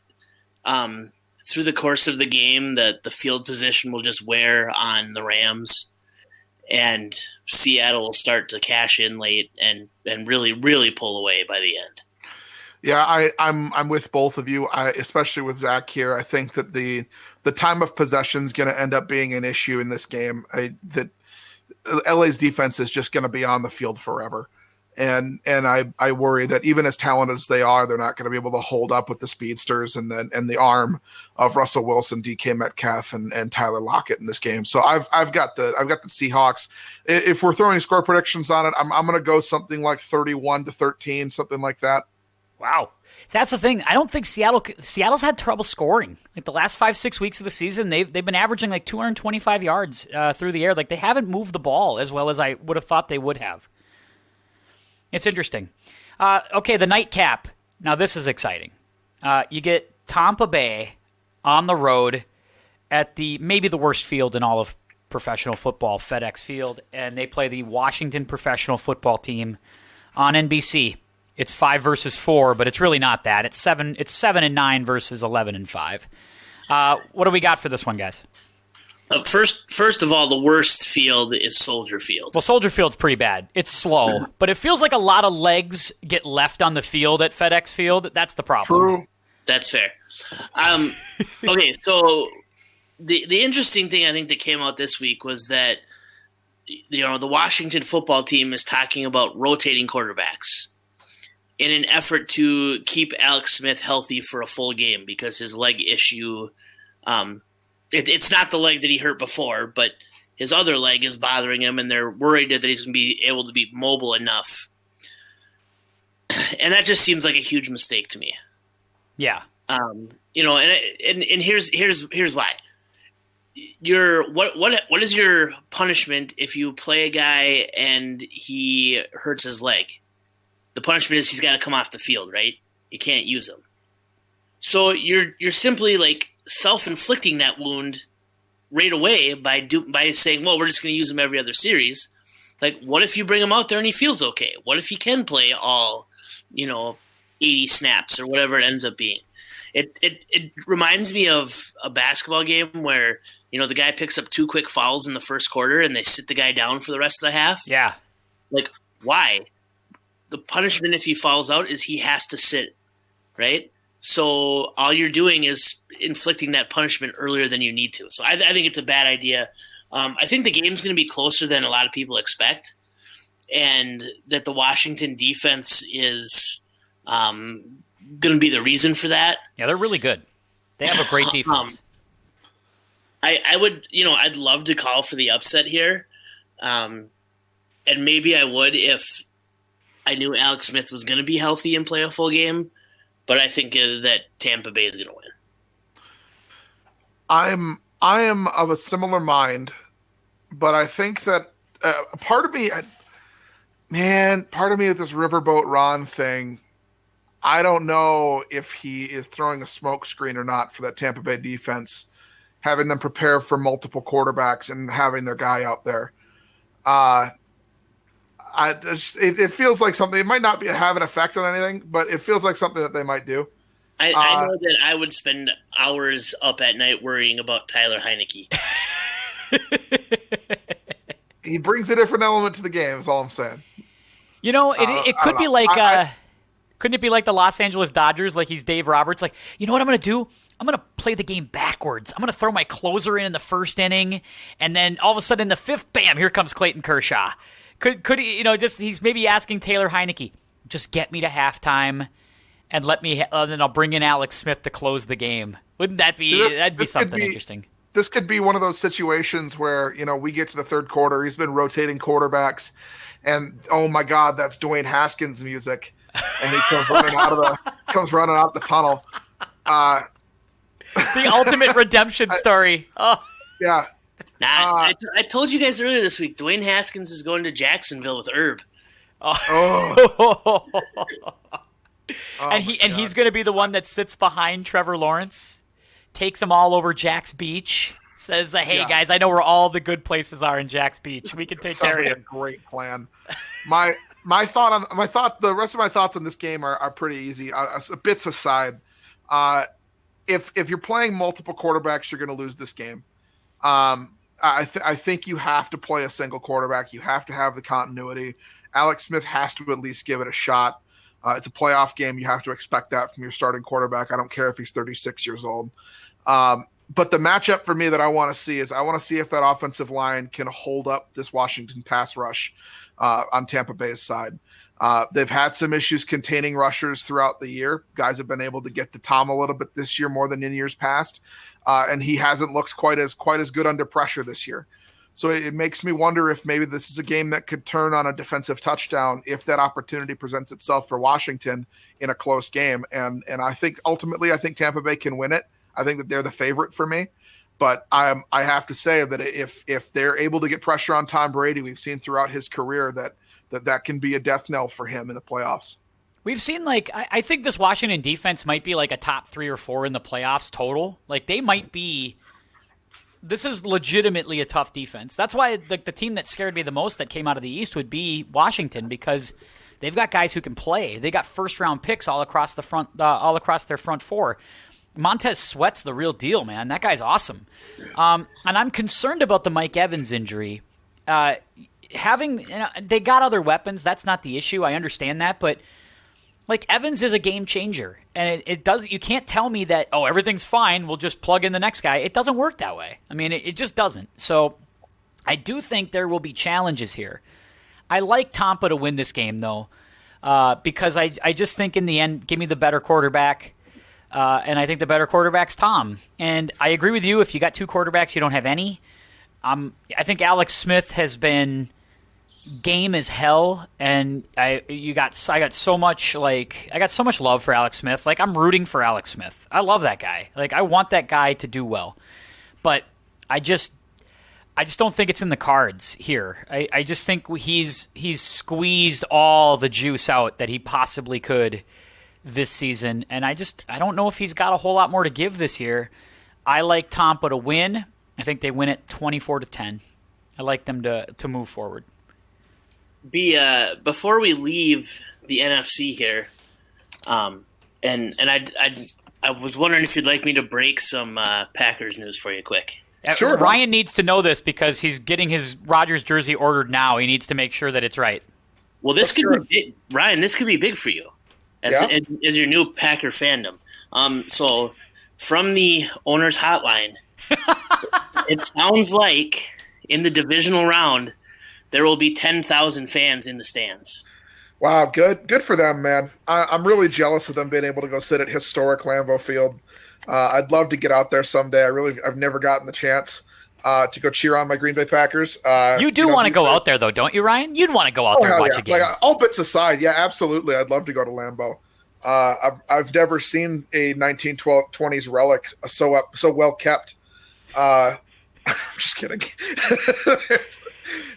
through the course of the game, the field position will just wear on the Rams. and Seattle will start to cash in late and really, really pull away by the end. Yeah, I'm with both of you. Especially with Zach here. I think that the time of possession is going to end up being an issue in this game. That LA's defense is just going to be on the field forever. And I worry that even as talented as they are, they're not going to be able to hold up with the speedsters and the arm of Russell Wilson, DK Metcalf, and Tyler Lockett in this game. So I've got the Seahawks. If we're throwing score predictions on it, I'm going to go something like 31-13, something like that. Wow. So that's the thing. I don't think Seattle's had trouble scoring. Like the last 5-6 weeks of the season, they've been averaging like 225 yards through the air. Like they haven't moved the ball as well as I would have thought they would have. It's interesting. Okay, the nightcap. Now this is exciting. You get Tampa Bay on the road at maybe the worst field in all of professional football, FedEx Field, and they play the Washington Professional Football Team on NBC. It's 5 versus 4, but it's really not that. It's 7-9 versus 11-5. What do we got for this one, guys? First of all, the worst field is Soldier Field. Well, Soldier Field's pretty bad. It's slow, but it feels like a lot of legs get left on the field at FedEx Field. That's the problem. True. That's fair. Okay, so the interesting thing I think that came out this week was that the Washington football team is talking about rotating quarterbacks in an effort to keep Alex Smith healthy for a full game because his leg issue. It's not the leg that he hurt before, but his other leg is bothering him, and they're worried that he's going to be able to be mobile enough. And that just seems like a huge mistake to me. Yeah. And here's why. What is your punishment if you play a guy and he hurts his leg? The punishment is he's got to come off the field, right? You can't use him. So you're simply like self-inflicting that wound right away by saying, well, we're just going to use him every other series. Like, what if you bring him out there and he feels okay? What if he can play all, 80 snaps or whatever it ends up being? It reminds me of a basketball game where, the guy picks up 2 quick fouls in the first quarter and they sit the guy down for the rest of the half. Yeah. Like, why? The punishment if he fouls out is he has to sit, right? So all you're doing is inflicting that punishment earlier than you need to. So I think it's a bad idea. I think the game's going to be closer than a lot of people expect, and that the Washington defense is going to be the reason for that. Yeah, they're really good. They have a great defense. I would, I'd love to call for the upset here, and maybe I would if I knew Alex Smith was going to be healthy and play a full game. But I think that Tampa Bay is going to win. I am of a similar mind, but I think that part of me at this Riverboat Ron thing, I don't know if he is throwing a smoke screen or not for that Tampa Bay defense, having them prepare for multiple quarterbacks and having their guy out there. It feels like something. It might not have an effect on anything, but it feels like something that they might do. I know that I would spend hours up at night worrying about Tyler Heineke. He brings a different element to the game. Is all I'm saying. It could be like. Couldn't it be like the Los Angeles Dodgers? Like he's Dave Roberts. Like, you know what I'm going to do? I'm going to play the game backwards. I'm going to throw my closer in the first inning, and then all of a sudden in the fifth, bam! Here comes Clayton Kershaw. Could he, he's maybe asking Taylor Heineke, just get me to halftime and then I'll bring in Alex Smith to close the game. Wouldn't that be, that'd be something interesting. This could be one of those situations where, we get to the third quarter, he's been rotating quarterbacks and oh my God, that's Dwayne Haskins music. And he comes running out the tunnel. The ultimate redemption story. Oh. Yeah. Nah, I told you guys earlier this week, Dwayne Haskins is going to Jacksonville with Herb. Oh. He's going to be the one that sits behind Trevor Lawrence, takes him all over Jack's Beach, says, "Hey guys, I know where all the good places are in Jack's Beach. We can take care of you." A great plan. The rest of my thoughts on this game are pretty easy. Bits aside, if you're playing multiple quarterbacks, you're going to lose this game. I think you have to play a single quarterback. You have to have the continuity. Alex Smith has to at least give it a shot. It's a playoff game. You have to expect that from your starting quarterback. I don't care if he's 36 years old. But the matchup for me that I want to see is I want to see if that offensive line can hold up this Washington pass rush on Tampa Bay's side. They've had some issues containing rushers throughout the year. Guys have been able to get to Tom a little bit this year more than in years past. And he hasn't looked quite as good under pressure this year. So it makes me wonder if maybe this is a game that could turn on a defensive touchdown if that opportunity presents itself for Washington in a close game. And I think ultimately Tampa Bay can win it. I think that they're the favorite for me. But I have to say that if they're able to get pressure on Tom Brady, we've seen throughout his career that can be a death knell for him in the playoffs. We've seen, I think this Washington defense might be like a top 3 or 4 in the playoffs total. Like, they might be. This is legitimately a tough defense. That's why the team that scared me the most that came out of the East would be Washington, because they've got guys who can play. They got first-round picks all across the front, all across their front four. Montez Sweat's the real deal, man. That guy's awesome. And I'm concerned about the Mike Evans injury. They got other weapons. That's not the issue. I understand that, but like, Evans is a game changer, and it does. You can't tell me that, oh, everything's fine, we'll just plug in the next guy. It doesn't work that way. I mean, it just doesn't. So I do think there will be challenges here. I like Tampa to win this game, though, because I just think in the end, give me the better quarterback, and I think the better quarterback's Tom. And I agree with you. If you got 2 quarterbacks, you don't have any. I think Alex Smith has been game as hell, and I got so much love for Alex Smith. Like, I'm rooting for Alex Smith. I love that guy. Like, I want that guy to do well, but I just don't think it's in the cards here. I just think he's squeezed all the juice out that he possibly could this season, and I don't know if he's got a whole lot more to give this year. I like Tampa to win. I think they win it 24-10. I like them to move forward. Before we leave the NFC here, and I was wondering if you'd like me to break some Packers news for you quick. Sure. Ryan needs to know this because he's getting his Rodgers jersey ordered now. He needs to make sure that it's right. Well, this could be big. Ryan, this could be big for you as your new Packer fandom. So from the owner's hotline, it sounds like in the divisional round, there will be 10,000 fans in the stands. Wow, good for them, man. I'm really jealous of them being able to go sit at historic Lambeau Field. I'd love to get out there someday. I've never gotten the chance to go cheer on my Green Bay Packers. You want to go out there, though, don't you, Ryan? You'd want to go out there and watch a game. Like, all bits aside, yeah, absolutely. I'd love to go to Lambeau. I've never seen a 1920s relic so well kept. I'm just kidding.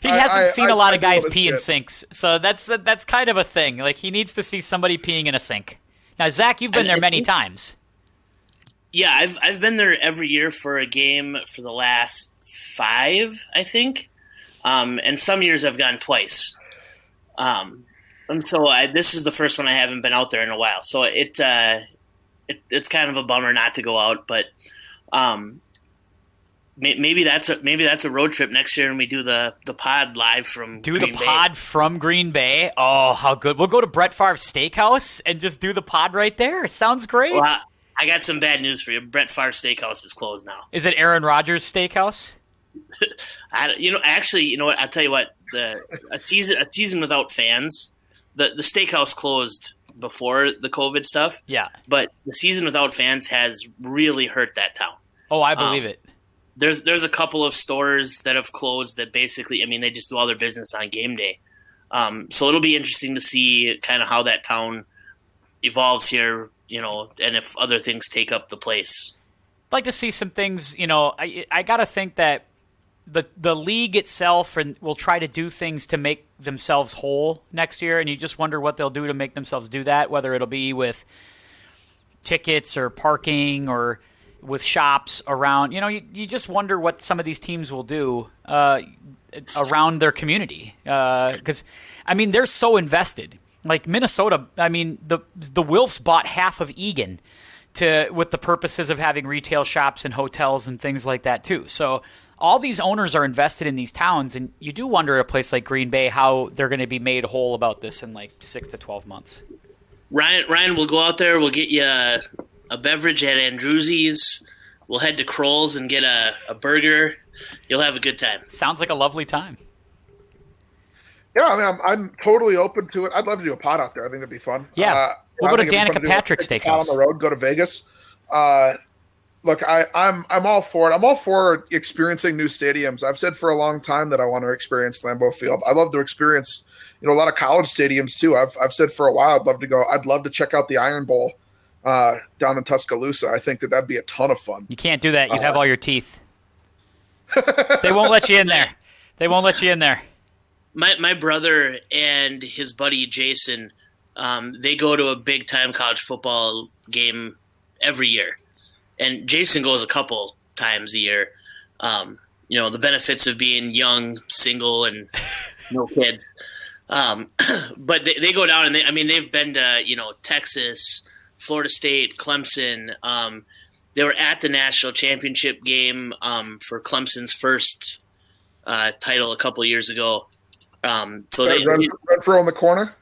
He hasn't seen a lot of guys pee in sinks, so that's kind of a thing. Like, he needs to see somebody peeing in a sink. Now, Zach, you've been there many times. Yeah, I've been there every year for a game for the last 5, I think, and some years I've gone twice. And so this is the first one I haven't been out there in a while. So it's kind of a bummer not to go out, but maybe that's a road trip next year, and we do the pod live from Green Bay. From Green Bay. Oh, how good! We'll go to Brett Favre's Steakhouse and just do the pod right there. It sounds great. Well, I got some bad news for you. Brett Favre's Steakhouse is closed now. Is it Aaron Rodgers' Steakhouse? Actually, you know what? I'll tell you what. A season without fans. The steakhouse closed before the COVID stuff. Yeah. But the season without fans has really hurt that town. Oh, I believe it. There's a couple of stores that have closed that basically, I mean, they just do all their business on game day. So it'll be interesting to see kind of how that town evolves here, and if other things take up the place. I'd like to see some things, I got to think that the league itself will try to do things to make themselves whole next year, and you just wonder what they'll do to make themselves do that, whether it'll be with tickets or parking or with shops around. You just wonder what some of these teams will do around their community. Because, they're so invested. Like Minnesota, the Wilfs bought half of Egan with the purposes of having retail shops and hotels and things like that too. So all these owners are invested in these towns, and you do wonder at a place like Green Bay how they're going to be made whole about this in like 6 to 12 months. Ryan, we'll go out there. We'll get you a beverage at Andrewsi's. We'll head to Kroll's and get a burger. You'll have a good time. Sounds like a lovely time. Yeah, I mean, I'm totally open to it. I'd love to do a pod out there. I think that'd be fun. Yeah, we'll go to Danica Patrick's Steakhouse on the road. Go to Vegas. Look, I'm all for it. I'm all for experiencing new stadiums. I've said for a long time that I want to experience Lambeau Field. I love to experience, a lot of college stadiums too. I've said for a while I'd love to go. I'd love to check out the Iron Bowl down in Tuscaloosa. I think that'd be a ton of fun. You can't do that. You'd have all your teeth. They won't let you in there. They won't let you in there. My brother and his buddy Jason, they go to a big time college football game every year, and Jason goes a couple times a year. The benefits of being young, single, and no kids. But they go down and they've been to Texas, Florida State, Clemson. They were at the national championship game for Clemson's first title a couple of years ago. Renfro on the corner.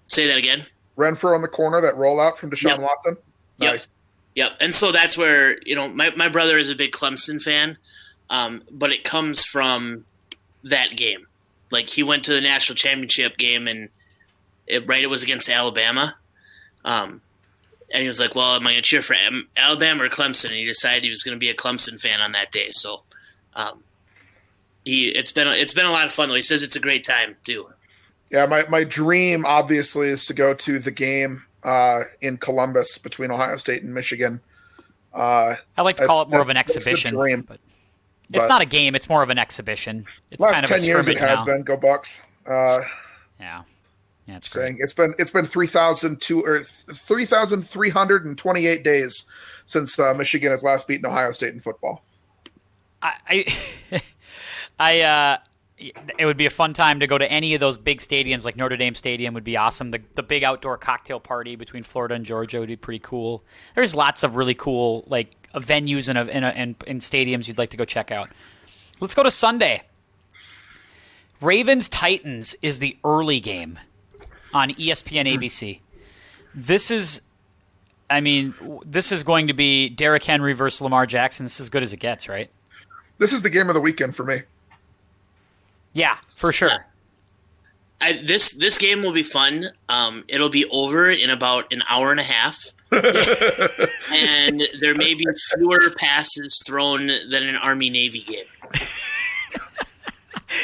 Say that again. Renfro on the corner, that rollout from Deshaun Yep. Watson. Nice. Yep. And so that's where my brother is a big Clemson fan, but it comes from that game. Like he went to the national championship game and it was against Alabama. And he was like, well, am I going to cheer for Alabama or Clemson? And he decided he was going to be a Clemson fan on that day. So it's been a lot of fun, though. He says it's a great time, too. Yeah, my dream, obviously, is to go to the game in Columbus between Ohio State and Michigan. I like to call it more of an exhibition. Dream. But it's not a game. It's more of an exhibition. It's last kind of 10 a years it has now. been. Go Bucks. Yeah, it's saying great. it's been 3,328 days since Michigan has last beaten Ohio State in football. It would be a fun time to go to any of those big stadiums, like Notre Dame Stadium would be awesome. The big outdoor cocktail party between Florida and Georgia would be pretty cool. There's lots of really cool venues and stadiums you'd like to go check out. Let's go to Sunday. Ravens-Titans is the early game on ESPN ABC. This is going to be Derrick Henry versus Lamar Jackson. This is as good as it gets, right? This is the game of the weekend for me. Yeah, for sure. This game will be fun. It'll be over in about an hour and a half. And there may be fewer passes thrown than an Army-Navy game.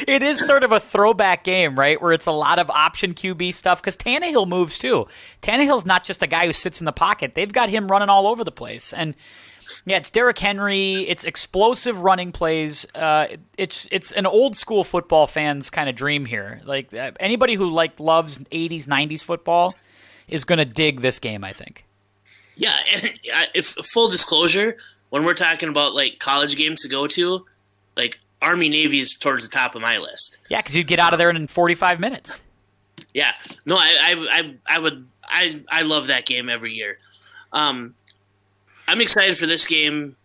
It is sort of a throwback game, right, where it's a lot of option QB stuff because Tannehill moves too. Tannehill's not just a guy who sits in the pocket. They've got him running all over the place. And, yeah, it's Derrick Henry. It's explosive running plays. It's an old-school football fan's kind of dream here. Like anybody who loves 80s, 90s football is going to dig this game, I think. Yeah, and if full disclosure, when we're talking about college games to go to, Army Navy is towards the top of my list. Yeah, because you'd get out of there in 45 minutes. Yeah, no, I love that game every year. I'm excited for this game.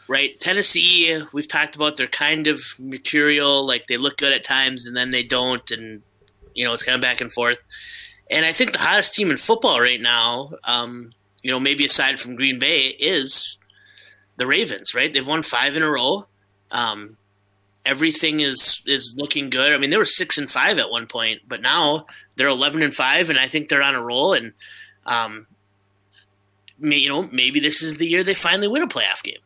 Right, Tennessee. We've talked about they're kind of mercurial. They look good at times and then they don't, and it's kind of back and forth. And I think the hottest team in football right now, maybe aside from Green Bay, is the Ravens. Right, they've won 5 in a row. Everything is looking good. I mean, they were 6-5 at one point, but now they're 11-5, and I think they're on a roll. And maybe this is the year they finally win a playoff game.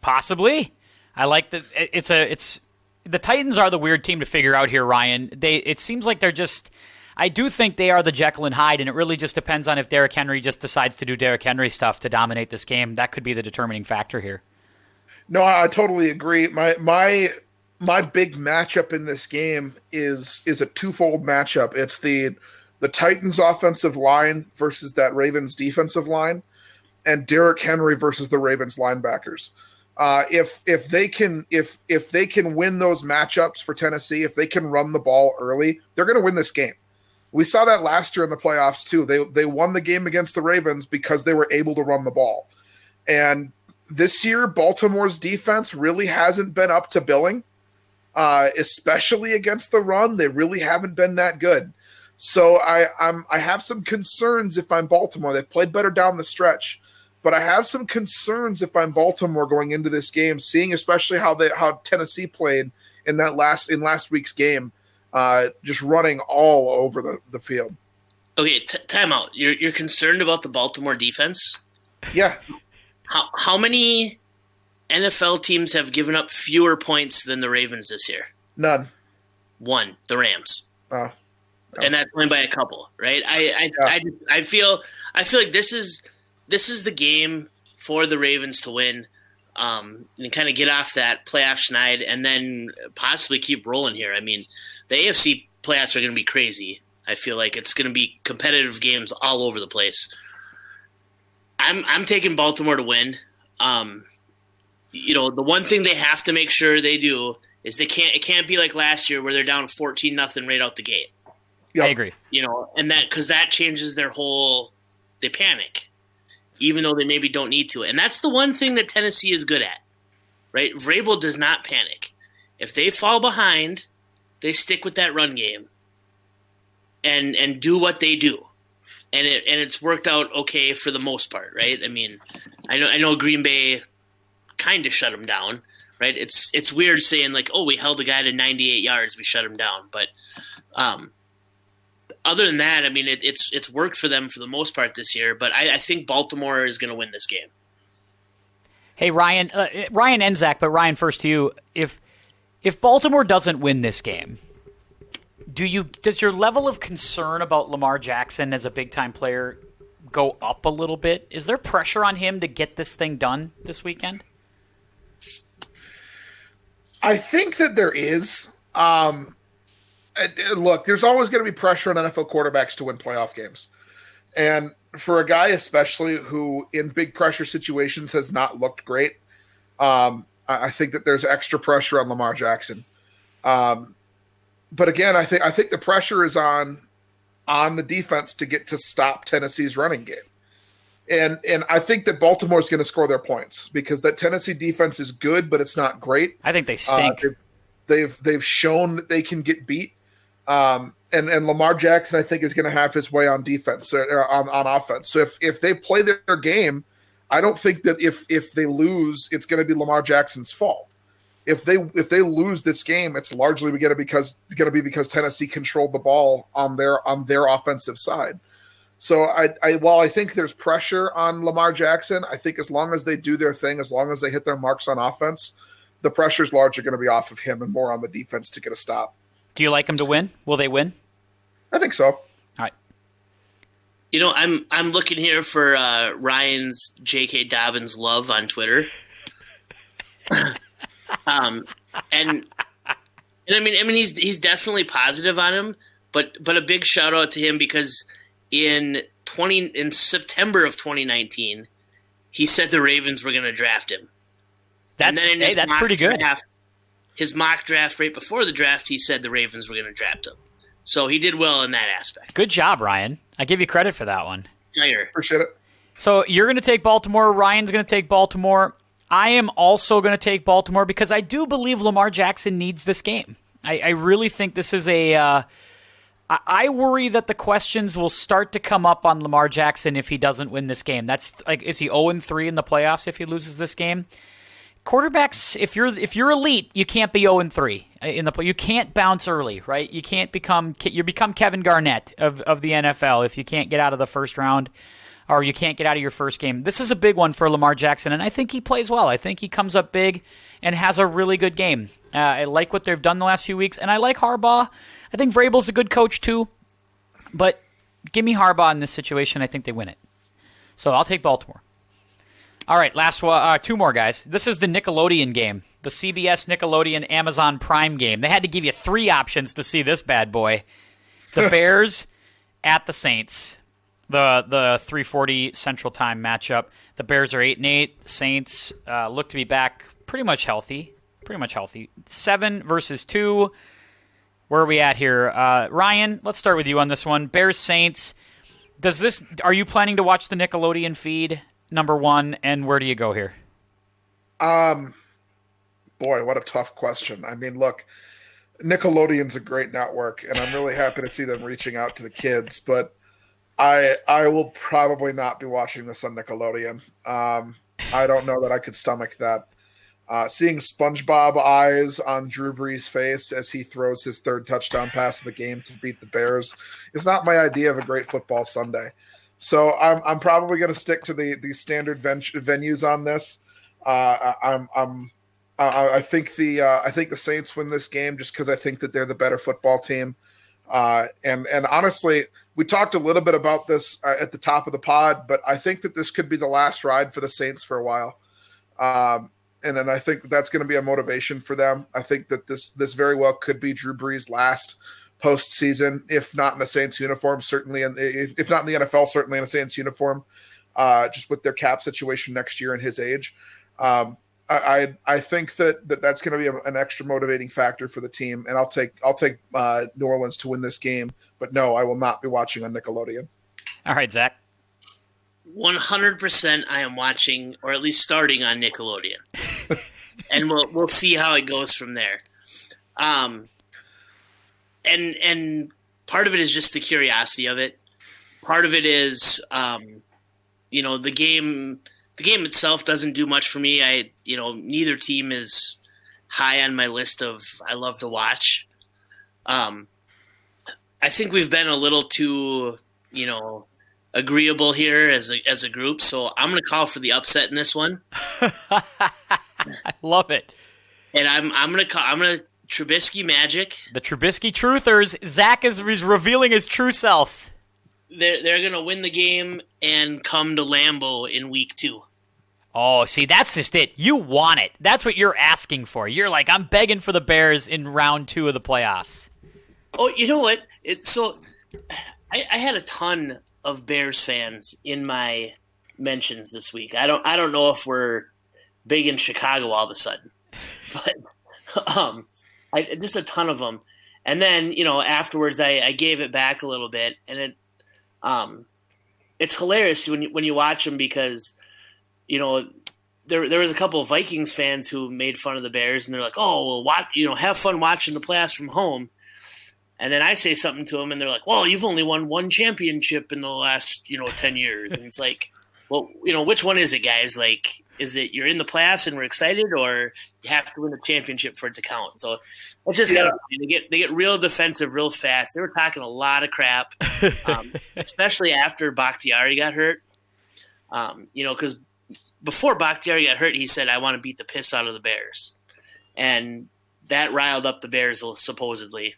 Possibly. I like that. It's the Titans are the weird team to figure out here, Ryan. It seems like they're just. I do think they are the Jekyll and Hyde, and it really just depends on if Derrick Henry just decides to do Derrick Henry stuff to dominate this game. That could be the determining factor here. No, I totally agree. My big matchup in this game is a twofold matchup. It's the Titans offensive line versus that Ravens defensive line, and Derrick Henry versus the Ravens linebackers. If they can win those matchups for Tennessee, if they can run the ball early, they're going to win this game. We saw that last year in the playoffs too. They won the game against the Ravens because they were able to run the ball. And this year, Baltimore's defense really hasn't been up to billing, especially against the run. They really haven't been that good. So I have some concerns if I'm Baltimore. They've played better down the stretch, but I have some concerns if I'm Baltimore going into this game, seeing especially how Tennessee played in last week's game, just running all over the field. Okay, time out. You're concerned about the Baltimore defense? Yeah. How many NFL teams have given up fewer points than the Ravens this year? None. One, the Rams. Oh. And that's only by a couple, right? I feel like this is the game for the Ravens to win, and kind of get off that playoff schneid, and then possibly keep rolling here. I mean, the AFC playoffs are going to be crazy. I feel like it's going to be competitive games all over the place. I'm taking Baltimore to win. The one thing they have to make sure they do is it can't be like last year where they're down 14-0 right out the gate. Yep. I agree. And because that changes they panic, even though they maybe don't need to. And that's the one thing that Tennessee is good at, right? Vrabel does not panic. If they fall behind, they stick with that run game and do what they do. And it's worked out okay for the most part, right? I mean, I know Green Bay kind of shut them down, right? It's weird saying like, oh, we held a guy to 98 yards, we shut him down, but other than that, I mean, it's worked for them for the most part this year. But I think Baltimore is going to win this game. Hey, Ryan and Zach, but Ryan, first to you. If Baltimore doesn't win this game, does your level of concern about Lamar Jackson as a big-time player go up a little bit? Is there pressure on him to get this thing done this weekend? I think that there is. Look, there's always going to be pressure on NFL quarterbacks to win playoff games. And for a guy especially who in big pressure situations has not looked great, I think that there's extra pressure on Lamar Jackson. But again, I think the pressure is on the defense to stop Tennessee's running game. And I think that Baltimore is going to score their points because that Tennessee defense is good, but it's not great. I think they stink. They've shown that they can get beat. And Lamar Jackson, I think, is going to have his way on defense or on offense. So if they play their game, I don't think that if they lose, it's going to be Lamar Jackson's fault. If they lose this game, it's largely going to be because Tennessee controlled the ball on their offensive side. So while I think there's pressure on Lamar Jackson, I think as long as they do their thing, as long as they hit their marks on offense, the pressure's largely going to be off of him and more on the defense to get a stop. Do you like them to win? Will they win? I think so. All right. I'm looking here for Ryan's J.K. Dobbins love on Twitter. And I mean he's definitely positive on him, but a big shout out to him because in September of 2019, he said the Ravens were going to draft him. That's pretty good. His mock draft right before the draft, he said the Ravens were going to draft him. So he did well in that aspect. Good job, Ryan. I give you credit for that one. Appreciate it. So you're going to take Baltimore. Ryan's going to take Baltimore. I am also going to take Baltimore because I do believe Lamar Jackson needs this game. I really think this is I worry that the questions will start to come up on Lamar Jackson if he doesn't win this game. That's like, is he 0-3 in the playoffs if he loses this game? Quarterbacks, if you're elite, you can't be 0-3 in the play. You can't bounce early, right? You become Kevin Garnett of the NFL if you can't get out of the first round or you can't get out of your first game. This is a big one for Lamar Jackson, and I think he plays well. I think he comes up big and has a really good game. I like what they've done the last few weeks, and I like Harbaugh. I think Vrabel's a good coach too, but give me Harbaugh in this situation. I think they win it. So I'll take Baltimore. All right, last one, two more, guys. This is the Nickelodeon game, the CBS, Nickelodeon, Amazon Prime game. They had to give you 3 options to see this bad boy. The Bears at the Saints, the 3:40 Central Time matchup. The Bears are 8-8. Saints look to be back pretty much healthy. 7 versus 2. Where are we at here? Ryan, let's start with you on this one. Bears, Saints. Are you planning to watch the Nickelodeon feed? Number 1, and where do you go here? Um, Boy, what a tough question. I mean, look, Nickelodeon's a great network, and I'm really happy to see them reaching out to the kids. But I will probably not be watching this on Nickelodeon. I don't know that I could stomach that. Seeing SpongeBob eyes on Drew Brees' face as he throws his third touchdown pass of the game to beat the Bears is not my idea of a great football Sunday. So I'm probably going to stick to the standard venues on this. I think the Saints win this game just because I think that they're the better football team. And honestly, we talked a little bit about this at the top of the pod, but I think that this could be the last ride for the Saints for a while. And then I think that's going to be a motivation for them. I think that this very well could be Drew Brees' last postseason, if not in a Saints uniform, certainly, if not in the NFL, certainly in a Saints uniform, just with their cap situation next year and his age. I think that's going to be an extra motivating factor for the team, and I'll take New Orleans to win this game. But no, I will not be watching on Nickelodeon. All right, Zach. 100% I am watching, or at least starting on Nickelodeon. And we'll see how it goes from there. And part of it is just the curiosity of it. Part of it is the game itself doesn't do much for me. Neither team is high on my list of I love to watch. I think we've been a little too, agreeable here as a group, so I'm going to call for the upset in this one. I love it. And I'm going to Trubisky Magic. The Trubisky Truthers. Zach is revealing his true self. They're going to win the game and come to Lambeau in week 2. Oh, see, that's just it. You want it. That's what you're asking for. You're like, I'm begging for the Bears in round 2 of the playoffs. Oh, you know what? I had a ton of Bears fans in my mentions this week. I don't know if we're big in Chicago all of a sudden, but just a ton of them. And then afterwards I gave it back a little bit, and it's hilarious when you watch them because there was a couple of Vikings fans who made fun of the Bears, and they're like, oh well, have fun watching the playoffs from home. And then I say something to them, and they're like, well, you've only won one championship in the last, 10 years. And it's like, well, which one is it, guys? Like, is it you're in the playoffs and we're excited, or you have to win a championship for it to count? So it's just they get real defensive real fast. They were talking a lot of crap, especially after Bakhtiari got hurt. Because before Bakhtiari got hurt, he said, I want to beat the piss out of the Bears. And that riled up the Bears supposedly.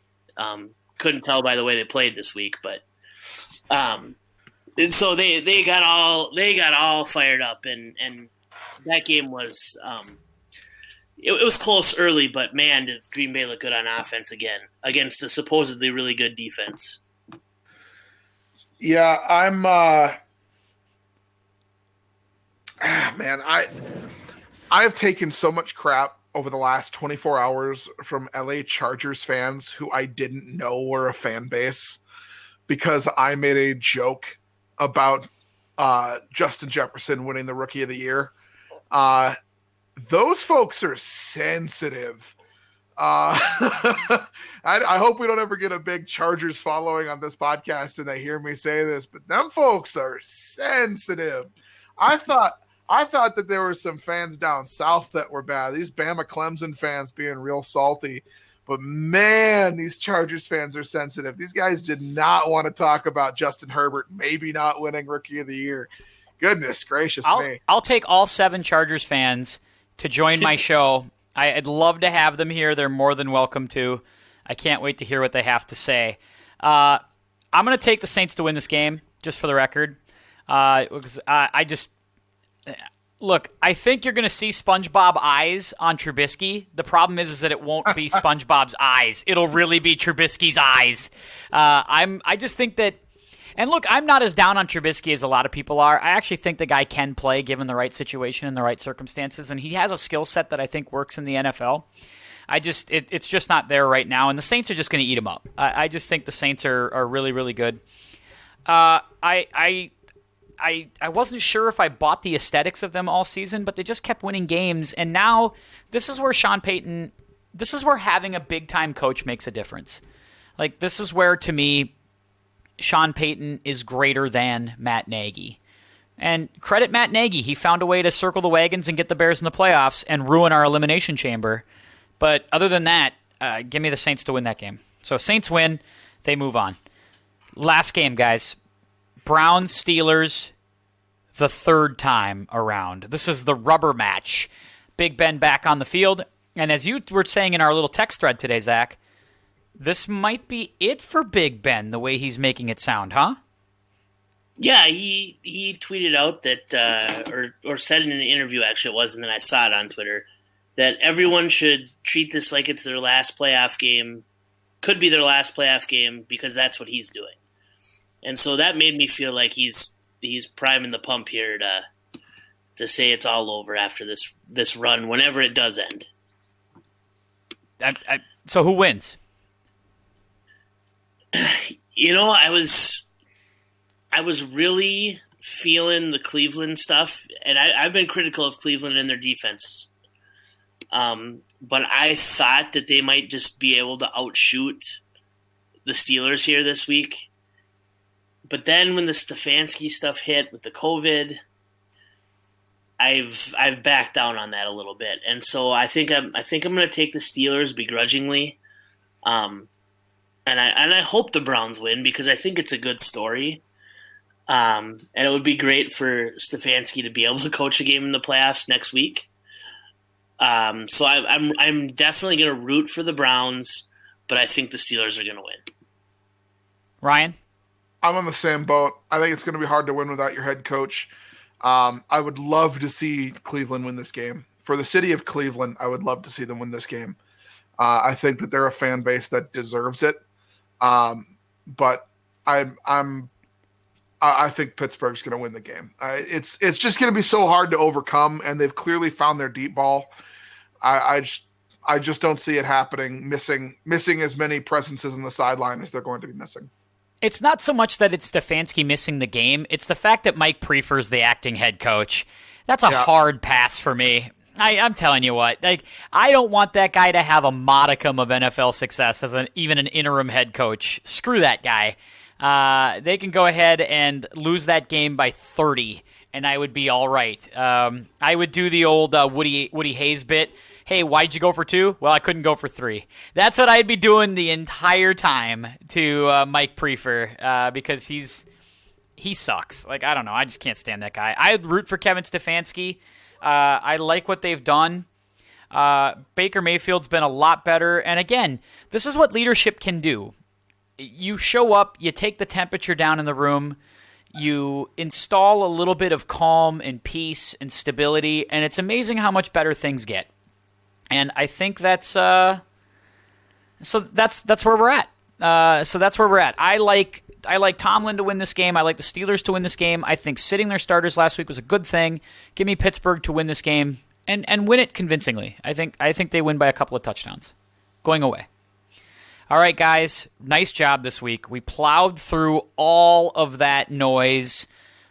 Couldn't tell by the way they played this week, but and so they got all fired up, and that game was it was close early, but man, did Green Bay look good on offense again against a supposedly really good defense. Yeah, I'm man, I have taken so much crap over the last 24 hours from LA Chargers fans who I didn't know were a fan base because I made a joke about Justin Jefferson winning the Rookie of the Year. Those folks are sensitive. I hope we don't ever get a big Chargers following on this podcast and they hear me say this, but them folks are sensitive. I thought that there were some fans down south that were bad. These Bama Clemson fans being real salty. But, man, these Chargers fans are sensitive. These guys did not want to talk about Justin Herbert maybe not winning Rookie of the Year. Goodness gracious me. I'll take all 7 Chargers fans to join my show. I'd love to have them here. They're more than welcome to. I can't wait to hear what they have to say. I'm going to take the Saints to win this game, just for the record. Because Look, I think you're going to see SpongeBob eyes on Trubisky. The problem is that it won't be SpongeBob's eyes. It'll really be Trubisky's eyes. I just think that, and look, I'm not as down on Trubisky as a lot of people are. I actually think the guy can play given the right situation and the right circumstances, and he has a skill set that I think works in the NFL. It's just not there right now, and the Saints are just going to eat him up. I just think the Saints are really, really good. I I wasn't sure if I bought the aesthetics of them all season, but they just kept winning games. And now this is where Sean Payton, this is where having a big-time coach makes a difference. Like, this is where, to me, Sean Payton is greater than Matt Nagy. And credit Matt Nagy. He found a way to circle the wagons and get the Bears in the playoffs and ruin our elimination chamber. But other than that, give me the Saints to win that game. So Saints win. They move on. Last game, guys. Browns, Steelers, the third time around. This is the rubber match. Big Ben back on the field. And as you were saying in our little text thread today, Zach, this might be it for Big Ben, the way he's making it sound, huh? Yeah, he tweeted out that, or said in an interview, actually it was, and then I saw it on Twitter, that everyone should treat this like it's their last playoff game, could be their last playoff game, because that's what he's doing. And so that made me feel like he's priming the pump here to say it's all over after this run, whenever it does end. So who wins? You know, I was really feeling the Cleveland stuff, and I've been critical of Cleveland and their defense. But I thought that they might just be able to outshoot the Steelers here this week. But then when the Stefanski stuff hit with the COVID, I've backed down on that a little bit, and so I think I'm going to take the Steelers begrudgingly. And I hope the Browns win because I think it's a good story. And it would be great for Stefanski to be able to coach a game in the playoffs next week. So I'm definitely going to root for the Browns, but I think the Steelers are going to win. Ryan? I'm on the same boat. I think it's going to be hard to win without your head coach. I would love to see Cleveland win this game. For the city of Cleveland, I would love to see them win this game. I think that they're a fan base that deserves it. But I think Pittsburgh's going to win the game. It's just going to be so hard to overcome, and they've clearly found their deep ball. I just don't see it happening. Missing as many presences in the sideline as they're going to be missing. It's not so much that it's Stefanski missing the game. It's the fact that Mike Priefer's the acting head coach. That's a hard pass for me. I'm telling you what, like, I don't want that guy to have a modicum of NFL success as even an interim head coach. Screw that guy. They can go ahead and lose that game by 30, and I would be all right. I would do the old Woody Hayes bit. Hey, why'd you go for 2? Well, I couldn't go for 3. That's what I'd be doing the entire time to Mike Priefer because he sucks. Like, I don't know. I just can't stand that guy. I'd root for Kevin Stefanski. I like what they've done. Baker Mayfield's been a lot better. And again, this is what leadership can do. You show up, you take the temperature down in the room, you install a little bit of calm and peace and stability, and it's amazing how much better things get. And I think that's where we're at. I like Tomlin to win this game. I like the Steelers to win this game. I think sitting their starters last week was a good thing. Give me Pittsburgh to win this game and win it convincingly. I think they win by a couple of touchdowns. Going away. All right, guys. Nice job this week. We plowed through all of that noise.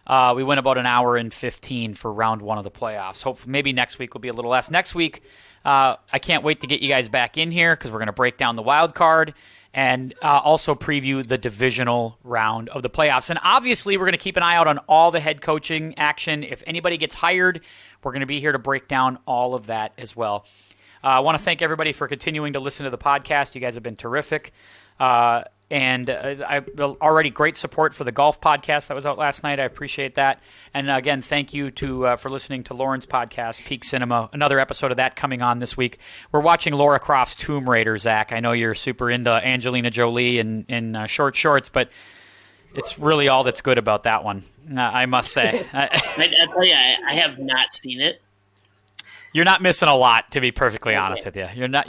We went about an hour and 15 for round 1 of the playoffs. Hopefully, maybe next week will be a little less. Next week, I can't wait to get you guys back in here because we're going to break down the wild card and also preview the divisional round of the playoffs. And obviously, we're going to keep an eye out on all the head coaching action. If anybody gets hired, we're going to be here to break down all of that as well. I want to thank everybody for continuing to listen to the podcast. You guys have been terrific. And already great support for the golf podcast that was out last night. I appreciate that. And again, thank you for listening to Lauren's podcast, Peak Cinema. Another episode of that coming on this week. We're watching Laura Croft's Tomb Raider, Zach. I know you're super into Angelina Jolie in short shorts, but it's really all that's good about that one, I must say. I tell you, I have not seen it. You're not missing a lot, to be perfectly honest with you. You're not.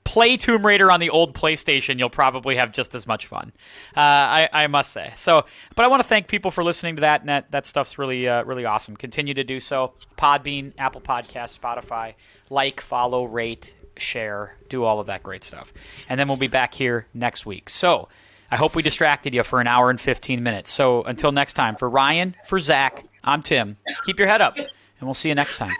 Play Tomb Raider on the old PlayStation. You'll probably have just as much fun. I must say. So, but I want to thank people for listening to that. And that stuff's really awesome. Continue to do so. Podbean, Apple Podcasts, Spotify. Like, follow, rate, share, do all of that great stuff. And then we'll be back here next week. So, I hope we distracted you for an hour and 15 minutes. So until next time, for Ryan, for Zach, I'm Tim. Keep your head up, and we'll see you next time.